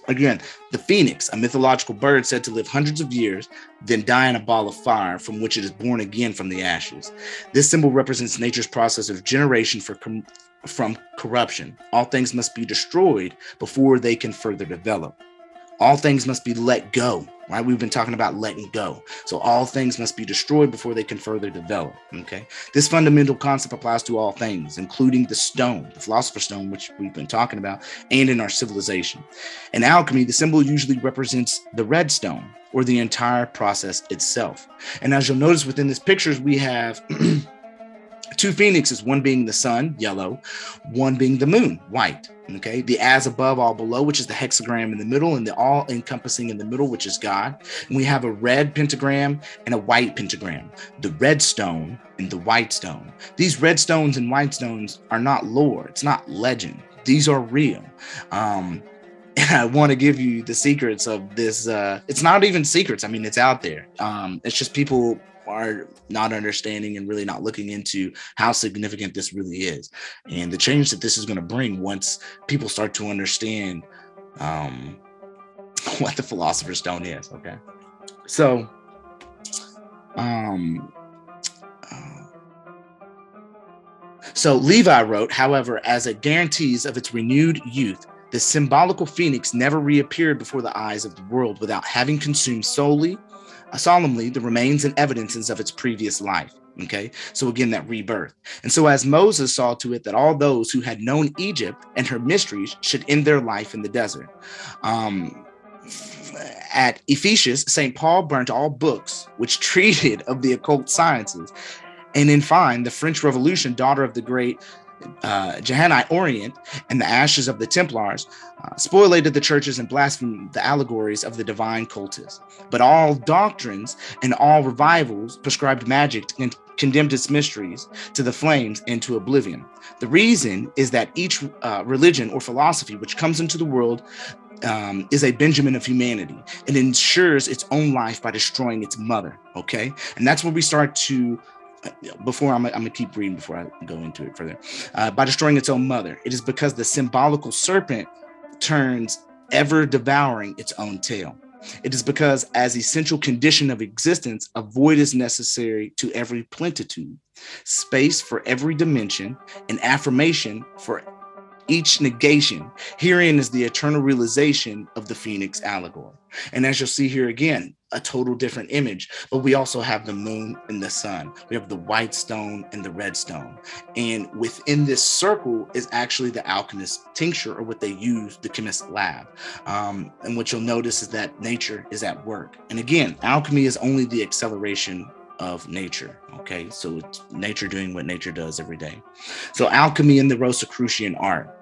Again, the phoenix, a mythological bird said to live hundreds of years, then die in a ball of fire from which it is born again from the ashes. This symbol represents nature's process of generation from corruption. All things must be destroyed before they can further develop. All things must be let go, right? We've been talking about letting go. So all things must be destroyed before they can further develop, okay? This fundamental concept applies to all things, including the stone, the philosopher's stone, which we've been talking about, and in our civilization. In alchemy, the symbol usually represents the red stone, or the entire process itself. And as you'll notice within this pictures, we have two phoenixes, one being the sun, yellow, one being the moon, white. Okay, the as above, all below, which is the hexagram in the middle, and the all encompassing in the middle, which is God. And we have a red pentagram and a white pentagram, the red stone and the white stone. These red stones and white stones are not lore, it's not legend. These are real. And I want to give you the secrets of this. It's not even secrets. I mean, it's out there. It's just people are not understanding and really not looking into how significant this really is, and the change that this is going to bring once people start to understand what the philosopher's stone is. Okay, so Levi wrote, however, as a guarantees of its renewed youth, the symbolical phoenix never reappeared before the eyes of the world without having consumed solemnly the remains and evidences of its previous life. Okay, so again, that rebirth. And so as Moses saw to it that all those who had known Egypt and her mysteries should end their life in the desert. At Ephesus, St. Paul burnt all books which treated of the occult sciences. And in fine, the French Revolution, daughter of the great Johannite Orient and the ashes of the Templars, spoliated the churches and blasphemed the allegories of the divine cultus. But all doctrines and all revivals prescribed magic and condemned its mysteries to the flames and to oblivion. The reason is that each religion or philosophy which comes into the world is a Benjamin of humanity. It ensures its own life by destroying its mother. Okay, and that's where we start to. Before I'm gonna keep reading before I go into it further. By destroying its own mother, it is because the symbolical serpent turns ever devouring its own tail. It is because, as essential condition of existence, a void is necessary to every plenitude, space for every dimension, and affirmation for each negation. Herein is the eternal realization of the Phoenix allegory. And as you'll see here again, a total different image, but we also have the moon and the sun. We have the white stone and the red stone. And within this circle is actually the alchemist tincture, or what they use, the chemist lab. And what you'll notice is that nature is at work. And again, alchemy is only the acceleration of nature. Okay, so it's nature doing what nature does every day. So alchemy in the Rosicrucian art.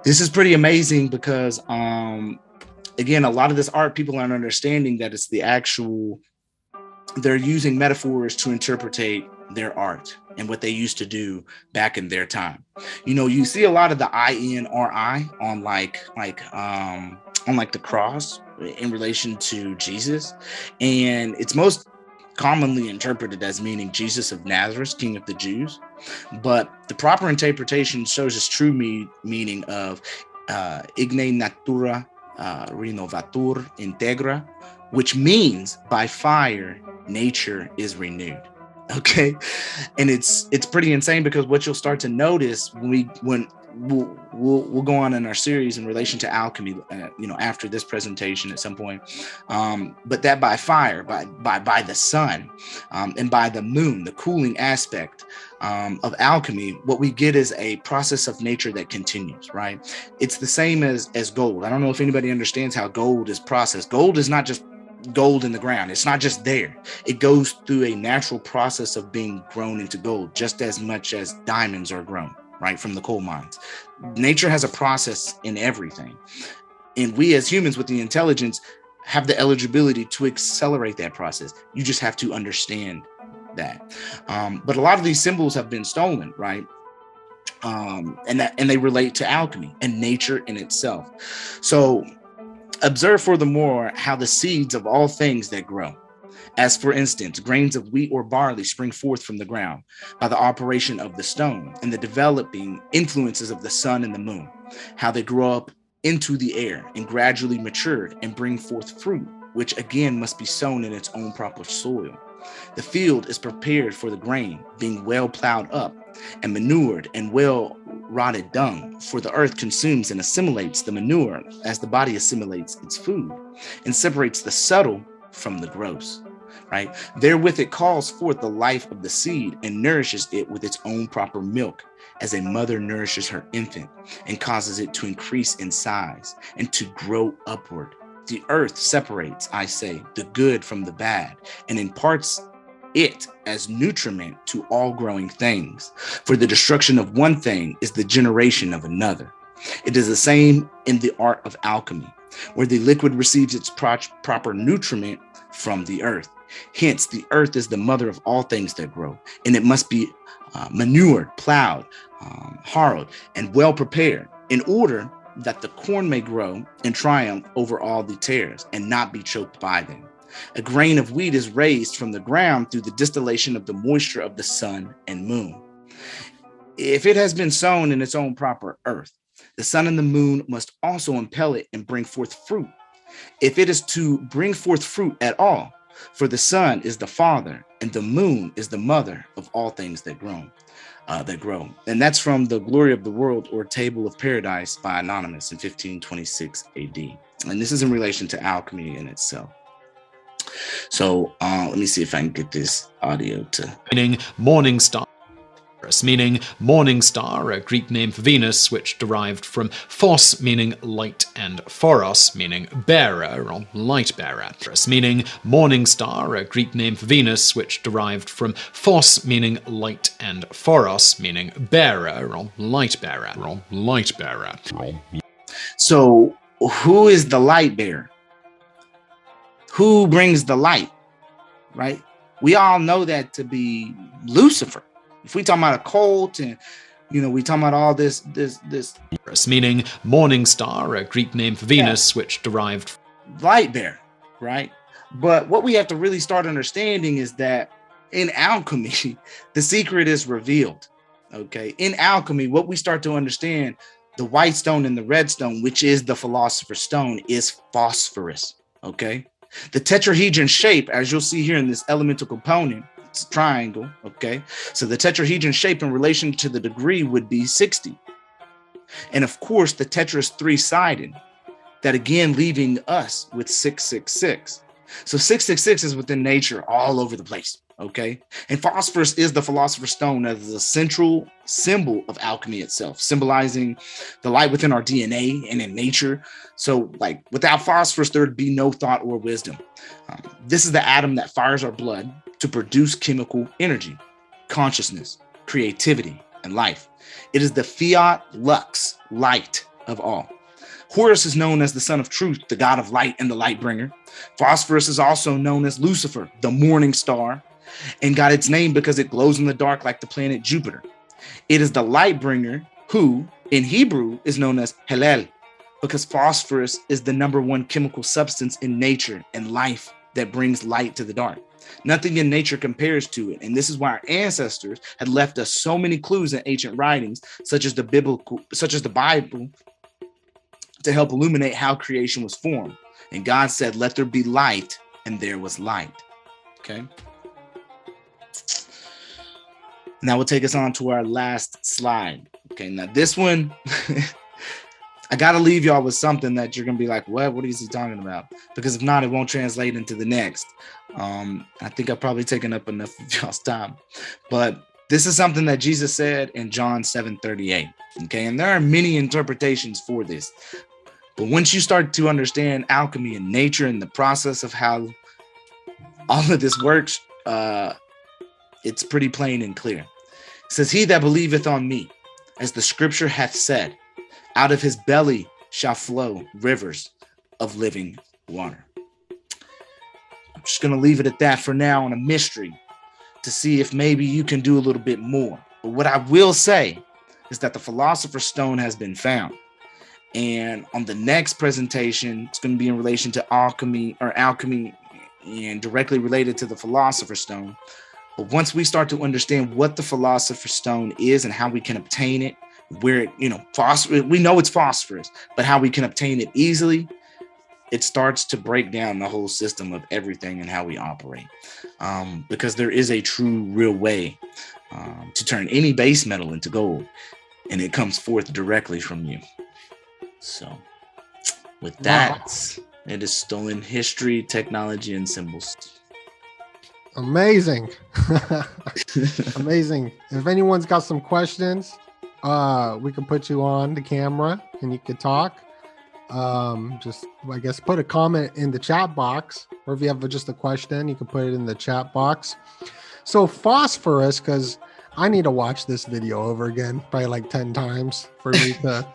This is pretty amazing because again, a lot of this art, people aren't understanding that it's the actual, they're using metaphors to interpretate their art and what they used to do back in their time. You know, you see a lot of the INRI on like the cross in relation to Jesus, and it's most commonly interpreted as meaning Jesus of Nazareth, King of the Jews. But the proper interpretation shows its true meaning of igne natura renovatur integra, which means by fire nature is renewed. Okay, and it's pretty insane, because what you'll start to notice when we'll go on in our series in relation to alchemy, after this presentation at some point, but that by fire, by the sun, and by the moon, the cooling aspect of alchemy, what we get is a process of nature that continues, right? It's the same as gold. I don't know if anybody understands how gold is processed. Gold is not just gold in the ground. It's not just there. It goes through a natural process of being grown into gold, just as much as diamonds are grown, right, from the coal mines. Nature has a process in everything. And we as humans with the intelligence have the eligibility to accelerate that process. You just have to understand that. But a lot of these symbols have been stolen, right? And they relate to alchemy and nature in itself. So observe furthermore how the seeds of all things that grow, as for instance, grains of wheat or barley spring forth from the ground by the operation of the stone and the developing influences of the sun and the moon, how they grow up into the air and gradually matured and bring forth fruit, which again must be sown in its own proper soil. The field is prepared for the grain, being well plowed up and manured and well rotted dung, for the earth consumes and assimilates the manure as the body assimilates its food and separates the subtle from the gross, right? Therewith it calls forth the life of the seed and nourishes it with its own proper milk, as a mother nourishes her infant and causes it to increase in size and to grow upward. The earth separates, I say, the good from the bad and imparts it as nutriment to all growing things. For the destruction of one thing is the generation of another. It is the same in the art of alchemy, where the liquid receives its proper nutriment from the earth. Hence, the earth is the mother of all things that grow, and it must be manured, plowed, harrowed, and well prepared in order that the corn may grow and triumph over all the tares and not be choked by them. A grain of wheat is raised from the ground through the distillation of the moisture of the sun and moon. If it has been sown in its own proper earth, the sun and the moon must also impel it and bring forth fruit, if it is to bring forth fruit at all. For the sun is the father, and the moon is the mother of all things that grow. And that's from The Glory of the World, or Table of Paradise by Anonymous in 1526 AD. And this is in relation to alchemy in itself. So let me see if I can get this audio to... Meaning morning star. Meaning morning star, a Greek name for Venus, which derived from phos, meaning light, and phoros, meaning bearer or light bearer. Meaning morning star, a Greek name for Venus, which derived from phos, meaning light, and phoros, meaning bearer or light bearer or light bearer. So who is the light bearer? Who brings the light, right? We all know that to be Lucifer. If we talk about a cult and, we talking about all this. Meaning morning star, a Greek name for Venus, which derived from light bearer, right? But what we have to really start understanding is that in alchemy, the secret is revealed, okay? In alchemy, what we start to understand, the white stone and the red stone, which is the philosopher's stone, is phosphorus, okay? The tetrahedron shape, as you'll see here in this elemental component, it's a triangle, okay? So the tetrahedron shape in relation to the degree would be 60. And of course, the tetra is three-sided, that again leaving us with 666. So 666 is within nature all over the place, okay? And phosphorus is the philosopher's stone as the central symbol of alchemy itself, symbolizing the light within our DNA and in nature. So like without phosphorus, there would be no thought or wisdom. This is the atom that fires our blood to produce chemical energy, consciousness, creativity, and life. It is the fiat lux, light of all. Horus is known as the son of truth, the god of light and the light bringer. Phosphorus is also known as Lucifer, the morning star, and got its name because it glows in the dark like the planet Jupiter. It is the light bringer who, in Hebrew, is known as Hillel, because phosphorus is the number one chemical substance in nature and life that brings light to the dark. Nothing in nature compares to it. And this is why our ancestors had left us so many clues in ancient writings, such as the Bible, to help illuminate how creation was formed. And God said, let there be light, and there was light. Okay. And that will take us on to our last slide. Okay. Now this one, I got to leave y'all with something that you're going to be like, what is he talking about? Because if not, it won't translate into the next. I think I've probably taken up enough of y'all's time, but this is something that Jesus said in John 7:38. Okay. And there are many interpretations for this, But once you start to understand alchemy and nature and the process of how all of this works, it's pretty plain and clear. It says, he that believeth on me, as the scripture hath said, out of his belly shall flow rivers of living water. I'm just going to leave it at that for now on a mystery to see if maybe you can do a little bit more. But what I will say is that the Philosopher's Stone has been found. And on the next presentation, it's going to be in relation to alchemy and directly related to the Philosopher's Stone. But once we start to understand what the Philosopher's Stone is and how we can obtain it, where, phosphorus, we know it's phosphorus, but how we can obtain it easily, it starts to break down the whole system of everything and how we operate. Because there is a true, real way to turn any base metal into gold, and it comes forth directly from you. So with that, it is Stolen History, Technology, and Symbols. Amazing. Amazing. If anyone's got some questions, we can put you on the camera and you could talk. Just, I guess, put a comment in the chat box, or if you have just a question, you can put it in the chat box. So phosphorus, because I need to watch this video over again, probably like 10 times for me to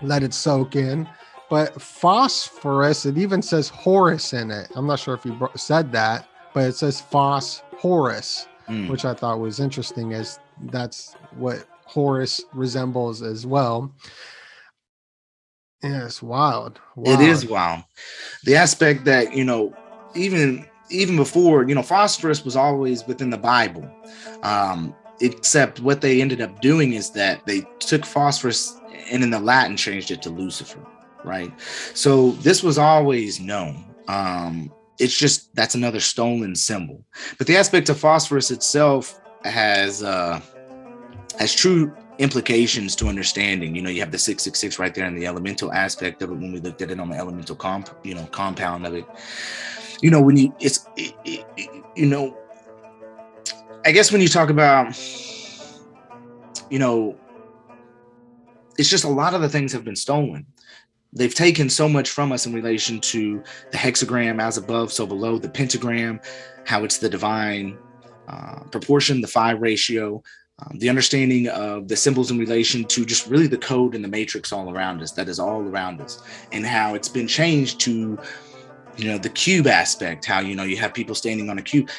let it soak in. But phosphorus, it even says Horus in it. I'm not sure if you said that, but it says Phosphorus, which I thought was interesting, as that's what Horus resembles as well. Yeah, it's wild. It is wild. The aspect that, even before, phosphorus was always within the Bible. Except what they ended up doing is that they took phosphorus and in the Latin changed it to Lucifer, right? So this was always known. It's just, that's another stolen symbol. But the aspect of phosphorus itself has true implications to understanding. You have the 666 right there in the elemental aspect of it when we looked at it on the elemental compound of it. I guess when you talk about, it's just a lot of the things have been stolen. They've taken so much from us in relation to the hexagram, as above, so below, the pentagram, how it's the divine proportion, the phi ratio, the understanding of the symbols in relation to just really the code and the matrix all around us, that is all around us, and how it's been changed to, the cube aspect, how, you have people standing on a cube.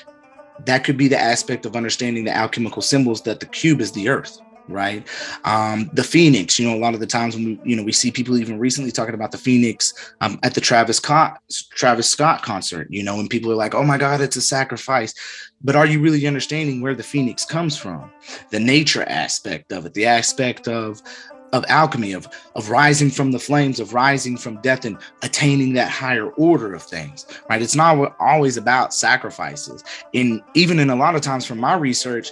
That could be the aspect of understanding the alchemical symbols, that the cube is the earth, right? The phoenix, a lot of the times when we see people even recently talking about the phoenix at the Travis Scott concert, and people are like, oh my God, it's a sacrifice. But are you really understanding where the phoenix comes from? The nature aspect of it, the aspect of alchemy, of rising from the flames, of rising from death and attaining that higher order of things, right? It's not always about sacrifices. Even in a lot of times from my research,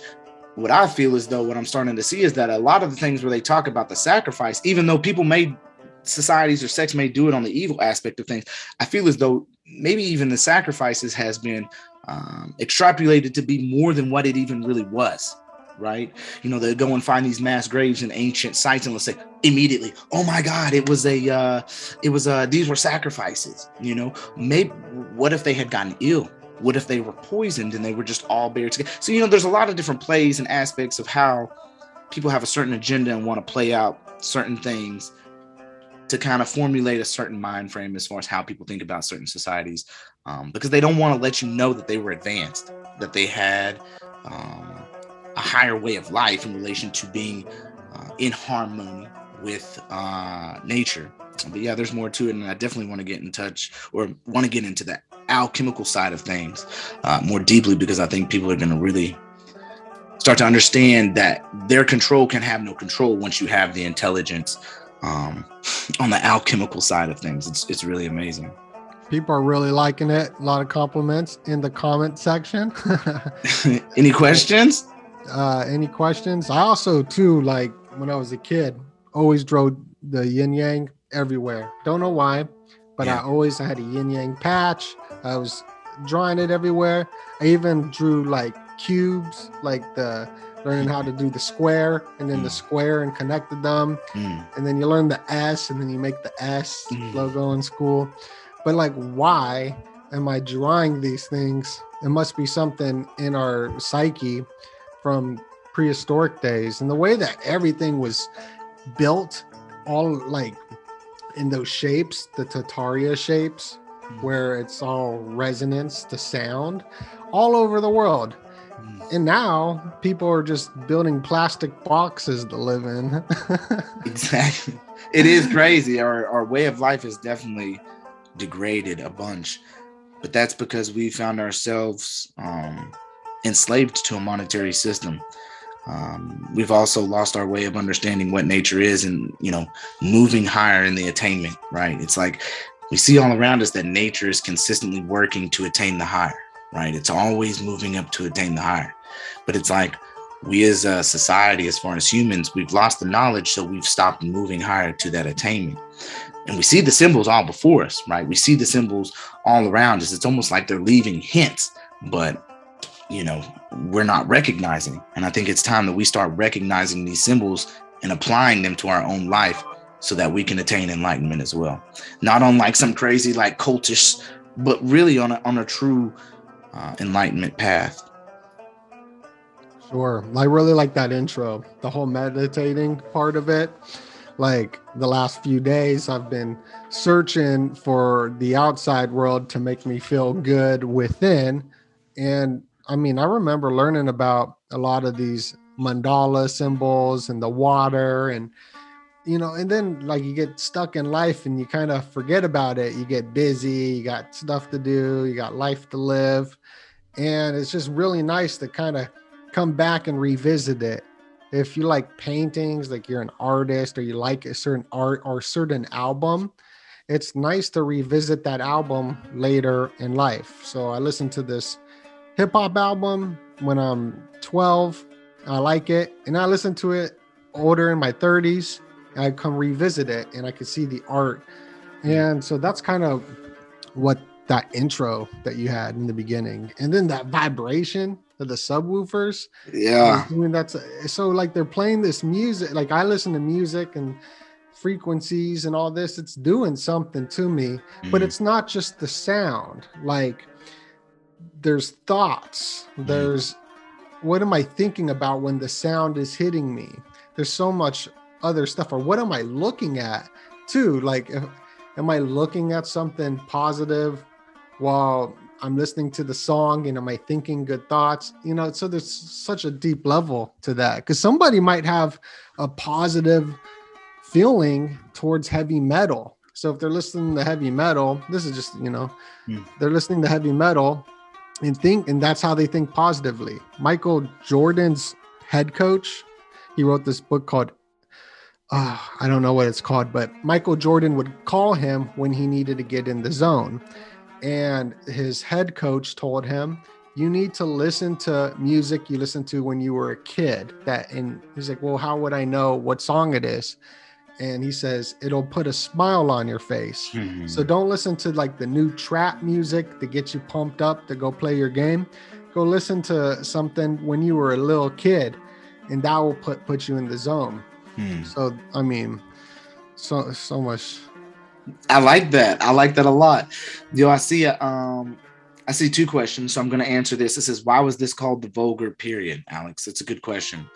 what I feel as though what I'm starting to see is that a lot of the things where they talk about the sacrifice, even though societies or sects may do it on the evil aspect of things, I feel as though maybe even the sacrifices has been extrapolated to be more than what it even really was. Right? They go and find these mass graves in ancient sites and let's say immediately, oh my God, these were sacrifices. Maybe what if they had gotten ill? What if they were poisoned and they were just all buried together? So, there's a lot of different plays and aspects of how people have a certain agenda and want to play out certain things to kind of formulate a certain mind frame as far as how people think about certain societies, because they don't want to let you know that they were advanced, that they had a higher way of life in relation to being in harmony with nature. But yeah, there's more to it, and I definitely want to get in touch, or want to get into that alchemical side of things more deeply, because I think people are going to really start to understand that their control can have no control once you have the intelligence on the alchemical side of things. It's really amazing. People are really liking it. A lot of compliments in the comment section. Any questions? Any questions? I also too, like when I was a kid, always drew the yin yang everywhere. Don't know why, but I always had a yin yang patch. I was drawing it everywhere. I even drew like cubes, like learning how to do the square and then the square and connected them. And then you learn the S and then you make the S logo in school. But like, why am I drawing these things? It must be something in our psyche from prehistoric days. And the way that everything was built, all like in those shapes, the Tartaria shapes, where it's all resonance to sound all over the world. And now people are just building plastic boxes to live in. Exactly. It is crazy. Our way of life is definitely degraded a bunch, but that's because we found ourselves enslaved to a monetary system. We've also lost our way of understanding what nature is and, moving higher in the attainment, right? It's like we see all around us that nature is consistently working to attain the higher, right? It's always moving up to attain the higher. But it's like we as a society, as far as humans, we've lost the knowledge, so we've stopped moving higher to that attainment. And we see the symbols all before us, right? We see the symbols all around us. It's almost like they're leaving hints, but we're not recognizing. And I think it's time that we start recognizing these symbols and applying them to our own life so that we can attain enlightenment as well. Not on like some crazy, like cultish, but really on a true enlightenment path. Sure. I really like that intro, the whole meditating part of it. Like the last few days, I've been searching for the outside world to make me feel good within. And I mean, I remember learning about a lot of these mandala symbols and the water and, and then like you get stuck in life and you kind of forget about it. You get busy, you got stuff to do, you got life to live. And it's just really nice to kind of come back and revisit it. If you like paintings, like you're an artist or you like a certain art or certain album, it's nice to revisit that album later in life. So I listened to this hip hop album when I'm 12. I like it. And I listen to it older in my 30s. I come revisit it and I can see the art. And so that's kind of what that intro that you had in the beginning. And then that vibration of the subwoofers. Yeah. So like they're playing this music. Like I listen to music and frequencies and all this. It's doing something to me, but it's not just the sound. Like there's thoughts. There's what am I thinking about when the sound is hitting me? There's so much other stuff. Or what am I looking at too? Like, am I looking at something positive while I'm listening to the song, and am I thinking good thoughts? So there's such a deep level to that, because somebody might have a positive feeling towards heavy metal. So if they're listening to heavy metal, this is just, they're listening to heavy metal and that's how they think positively. Michael Jordan's head coach, he wrote this book called, I don't know what it's called, but Michael Jordan would call him when he needed to get in the zone. And his head coach told him, you need to listen to music you listened to when you were a kid. And he's like, well, how would I know what song it is? And he says, it'll put a smile on your face. Mm-hmm. So don't listen to like the new trap music to get you pumped up to go play your game. Go listen to something when you were a little kid, and that will put you in the zone. So, I mean, so much. I like that. I like that a lot. I see two questions, so I'm going to answer this. It says, why was this called the vulgar period, Alex? It's a good question.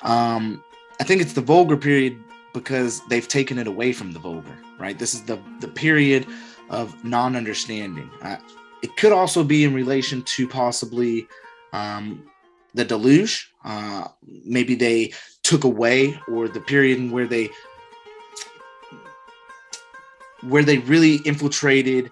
I think it's the vulgar period because they've taken it away from the vulgar, right? This is the period of non-understanding. It could also be in relation to possibly the deluge. Maybe they took away, or the period in where they really infiltrated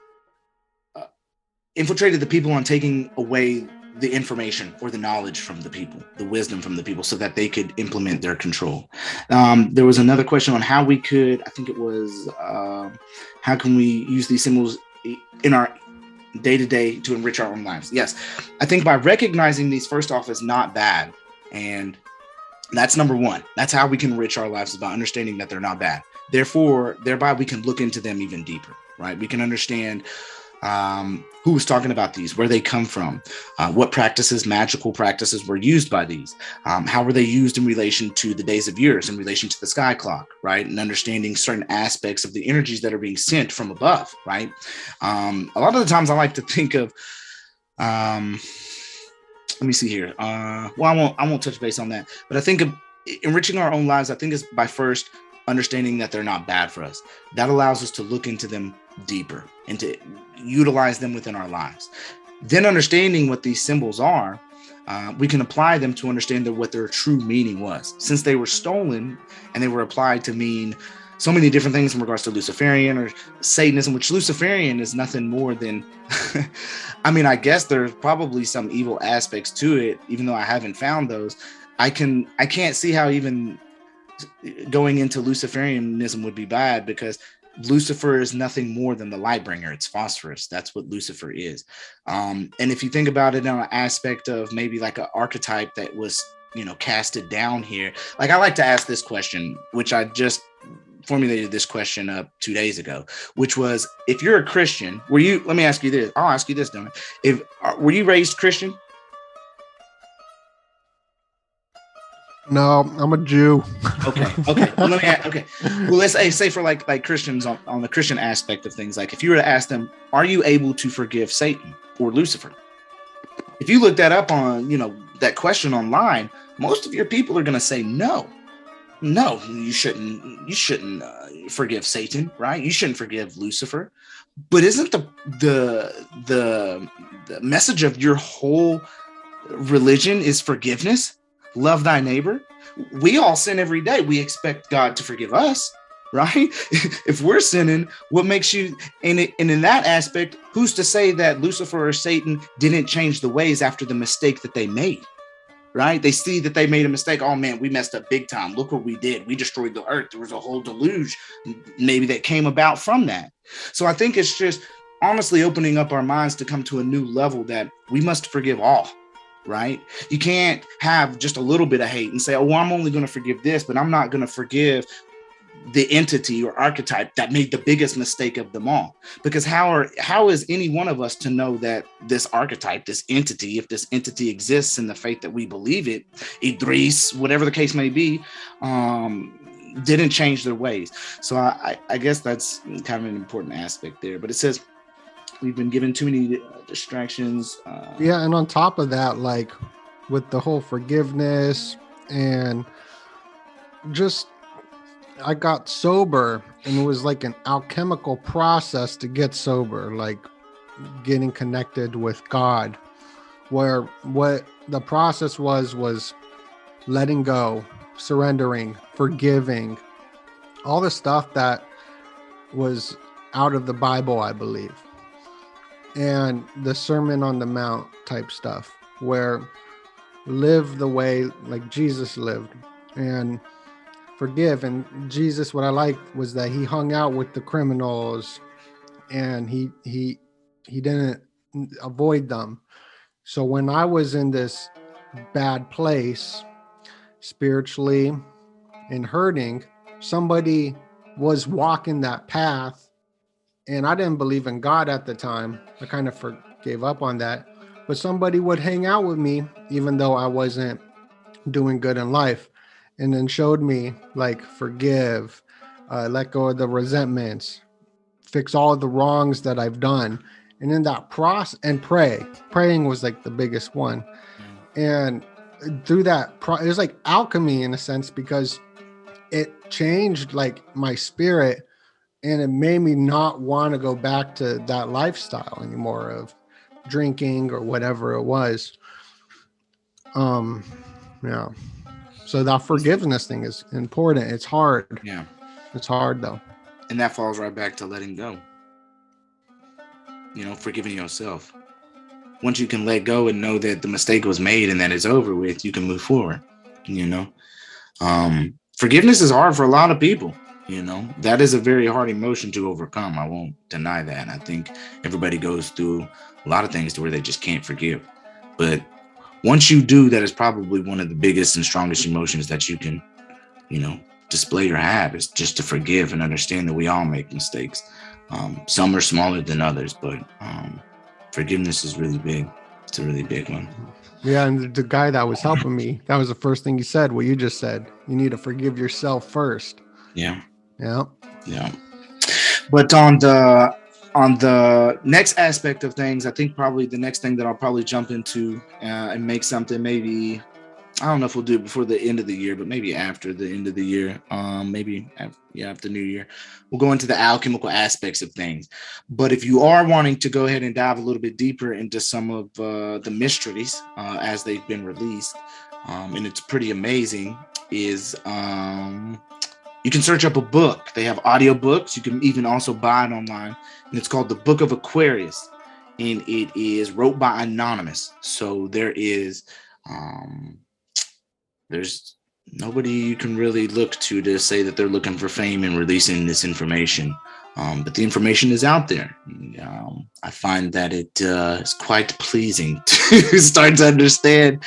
the people on taking away the information or the knowledge from the people, the wisdom from the people, so that they could implement their control. There was another question on how we could, I think it was, how can we use these symbols in our day-to-day to enrich our own lives? Yes, I think by recognizing these first off as not bad, and that's number one. That's how we can enrich our lives, is by understanding that they're not bad. Thereby we can look into them even deeper, right? We can understand who was talking about these, where they come from, what practices, magical practices were used by these, how were they used in relation to the days of years, in relation to the sky clock, right? And understanding certain aspects of the energies that are being sent from above, right? A lot of the times I like to think of, let me see here. Well, I won't touch base on that, but I think of enriching our own lives, I think is by first understanding that they're not bad for us. That allows us to look into them deeper and to utilize them within our lives. Then understanding what these symbols are, we can apply them to understand what their true meaning was. Since they were stolen and they were applied to mean so many different things in regards to Luciferian or Satanism, which Luciferian is nothing more than, I mean, I guess there's probably some evil aspects to it, even though I haven't found those. I can't see how even going into Luciferianism would be bad, because Lucifer is nothing more than the light bringer. It's Phosphorus. That's what Lucifer is. And if you think about it on an aspect of maybe like an archetype that was, casted down here, like I like to ask this question, which I just formulated this question up 2 days ago, which was, if you're a Christian, let me ask you this. I'll ask you this, Doenut. Were you raised Christian? No, I'm a Jew. Okay. Well, Well, let's say for like Christians on the Christian aspect of things, like if you were to ask them, are you able to forgive Satan or Lucifer? If you look that up on, that question online, most of your people are going to say no. No, you shouldn't forgive Satan, right? You shouldn't forgive Lucifer. But isn't the message of your whole religion is forgiveness? Love thy neighbor. We all sin every day. We expect God to forgive us, right? If we're sinning, what makes you, and in that aspect, who's to say that Lucifer or Satan didn't change the ways after the mistake that they made, right? They see that they made a mistake. Oh man, we messed up big time. Look what we did. We destroyed the earth. There was a whole deluge maybe that came about from that. So I think it's just honestly opening up our minds to come to a new level that we must forgive all. Right? You can't have just a little bit of hate and say, oh, I'm only going to forgive this, but I'm not going to forgive the entity or archetype that made the biggest mistake of them all. Because how is any one of us to know that this archetype, this entity, if this entity exists in the faith that we believe it, Idris, whatever the case may be, didn't change their ways. So I guess that's kind of an important aspect there. But it says, we've been given too many distractions. Yeah, and on top of that, like with the whole forgiveness and just, I got sober, and it was like an alchemical process to get sober, like getting connected with God, where what the process was letting go, surrendering, forgiving, all the stuff that was out of the Bible, I believe. And the Sermon on the Mount type stuff, where live the way like Jesus lived and forgive. And Jesus, what I liked was that he hung out with the criminals and he didn't avoid them. So when I was in this bad place spiritually and hurting, somebody was walking that path. And I didn't believe in God at the time. I kind of gave up on that. But somebody would hang out with me, even though I wasn't doing good in life, and then showed me, like, forgive, let go of the resentments, fix all of the wrongs that I've done. And in that process, and praying was like the biggest one. And through that, it was like alchemy in a sense, because it changed like my spirit. And it made me not want to go back to that lifestyle anymore of drinking or whatever it was. Yeah. So that forgiveness thing is important. It's hard. Yeah. It's hard though. And that falls right back to letting go. Forgiving yourself. Once you can let go and know that the mistake was made and that it's over with, you can move forward. Forgiveness is hard for a lot of people. That is a very hard emotion to overcome. I won't deny that. I think everybody goes through a lot of things to where they just can't forgive. But once you do, that is probably one of the biggest and strongest emotions that you can, display or have, is just to forgive and understand that we all make mistakes. Some are smaller than others, but forgiveness is really big. It's a really big one. Yeah, and the guy that was helping me, that was the first thing he said, what you just said. You need to forgive yourself first. Yeah. Yeah. Yeah. But on the next aspect of things, I think probably the next thing that I'll probably jump into and make something, maybe, I don't know if we'll do it before the end of the year, but maybe after the end of the year, maybe after New Year, we'll go into the alchemical aspects of things. But if you are wanting to go ahead and dive a little bit deeper into some of the mysteries as they've been released, and it's pretty amazing, is you can search up a book. They have audio books. You can even also buy it online, and it's called The Book of Aquarius, and it is wrote by Anonymous. So there's nobody you can really look to say that they're looking for fame and releasing this information. But the information is out there. I find that it is quite pleasing to start to understand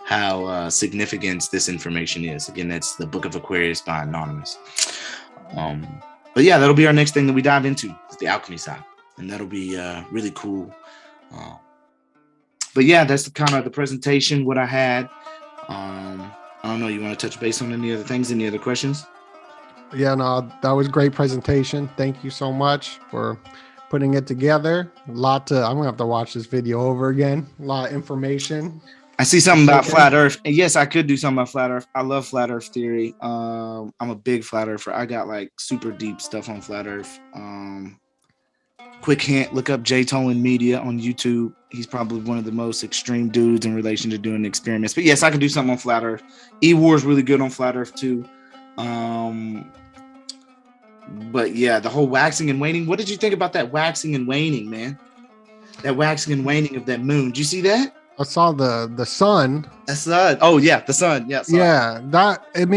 how significant this information is. Again, that's The Book of Aquarius by Anonymous. But yeah, that'll be our next thing that we dive into, is the alchemy side. And that'll be really cool. But yeah, that's the presentation, what I had. I don't know, you want to touch base on any other things, any other questions? Yeah, no, that was a great presentation. Thank you so much for putting it together. I'm gonna have to watch this video over again. A lot of information. I see something about flat Earth. And yes, I could do something about flat Earth. I love flat Earth theory. I'm a big flat Earther. I got like super deep stuff on flat Earth. Quick hint, look up J Tolan Media on YouTube. He's probably one of the most extreme dudes in relation to doing experiments. But yes, I can do something on flat Earth. E-War is really good on flat Earth too. But yeah, the whole waxing and waning. What did you think about that waxing and waning, man? That waxing and waning of that moon. Did you see that? I saw the sun. The sun. Oh yeah, the sun. Yeah. Sun. Yeah. It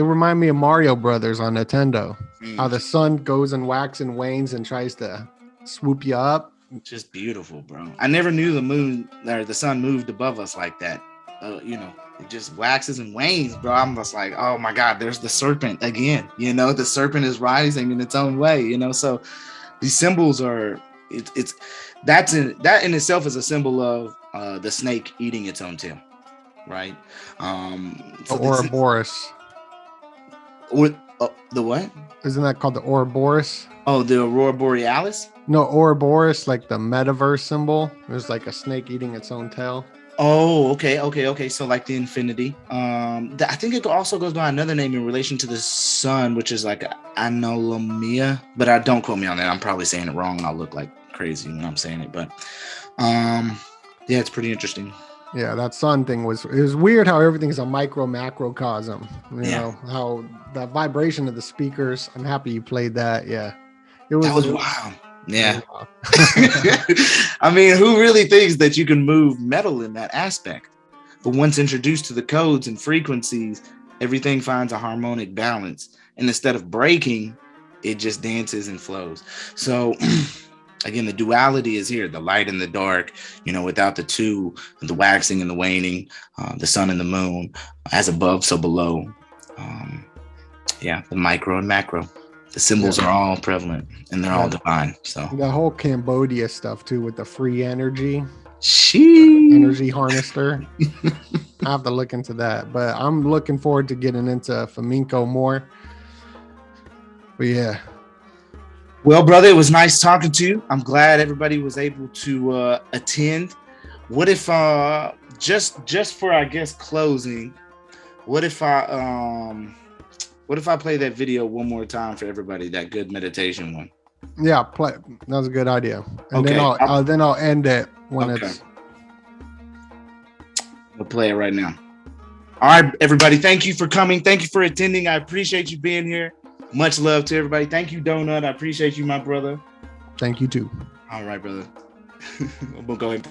reminded me of Mario Brothers on Nintendo. How the sun goes and waxes and wanes and tries to swoop you up. Just beautiful, bro. I never knew the moon or the sun moved above us like that. It just waxes and wanes, bro. I'm just like, oh my God, there's the serpent again. The serpent is rising in its own way. So these symbols are that in itself is a symbol of the snake eating its own tail, right? The Ouroboros. The what? Isn't that called the Ouroboros? Oh, the Aurora Borealis? No, Ouroboros, like the metaverse symbol. There's like a snake eating its own tail. Oh, okay. So like the infinity. I think it also goes by another name in relation to the sun, which is like anolemia. But don't quote me on that. I'm probably saying it wrong. I'll look like crazy when I'm saying it. But yeah, it's pretty interesting. Yeah, that sun thing it was weird how everything's a macrocosm. You know, how that vibration of the speakers. I'm happy you played that. Yeah. That was wild. Yeah. I mean, who really thinks that you can move metal in that aspect? But once introduced to the codes and frequencies, everything finds a harmonic balance. And instead of breaking, it just dances and flows. So again, the duality is here, the light and the dark, without the two, the waxing and the waning, the sun and the moon, as above, so below. The micro and macro. The symbols are all prevalent and they're all divine. So the whole Cambodia stuff too, with the free energy, energy harnester. I have to look into that, but I'm looking forward to getting into Fomenko more. But yeah. Well, brother, it was nice talking to you. I'm glad everybody was able to attend. What if just for, I guess, closing, what if I play that video one more time for everybody, that good meditation one? Yeah, play. That was a good idea. And then I'll end it when it's. We'll play it right now. All right, everybody. Thank you for coming. Thank you for attending. I appreciate you being here. Much love to everybody. Thank you, Doenut. I appreciate you, my brother. Thank you too. All right, brother. We'll go ahead.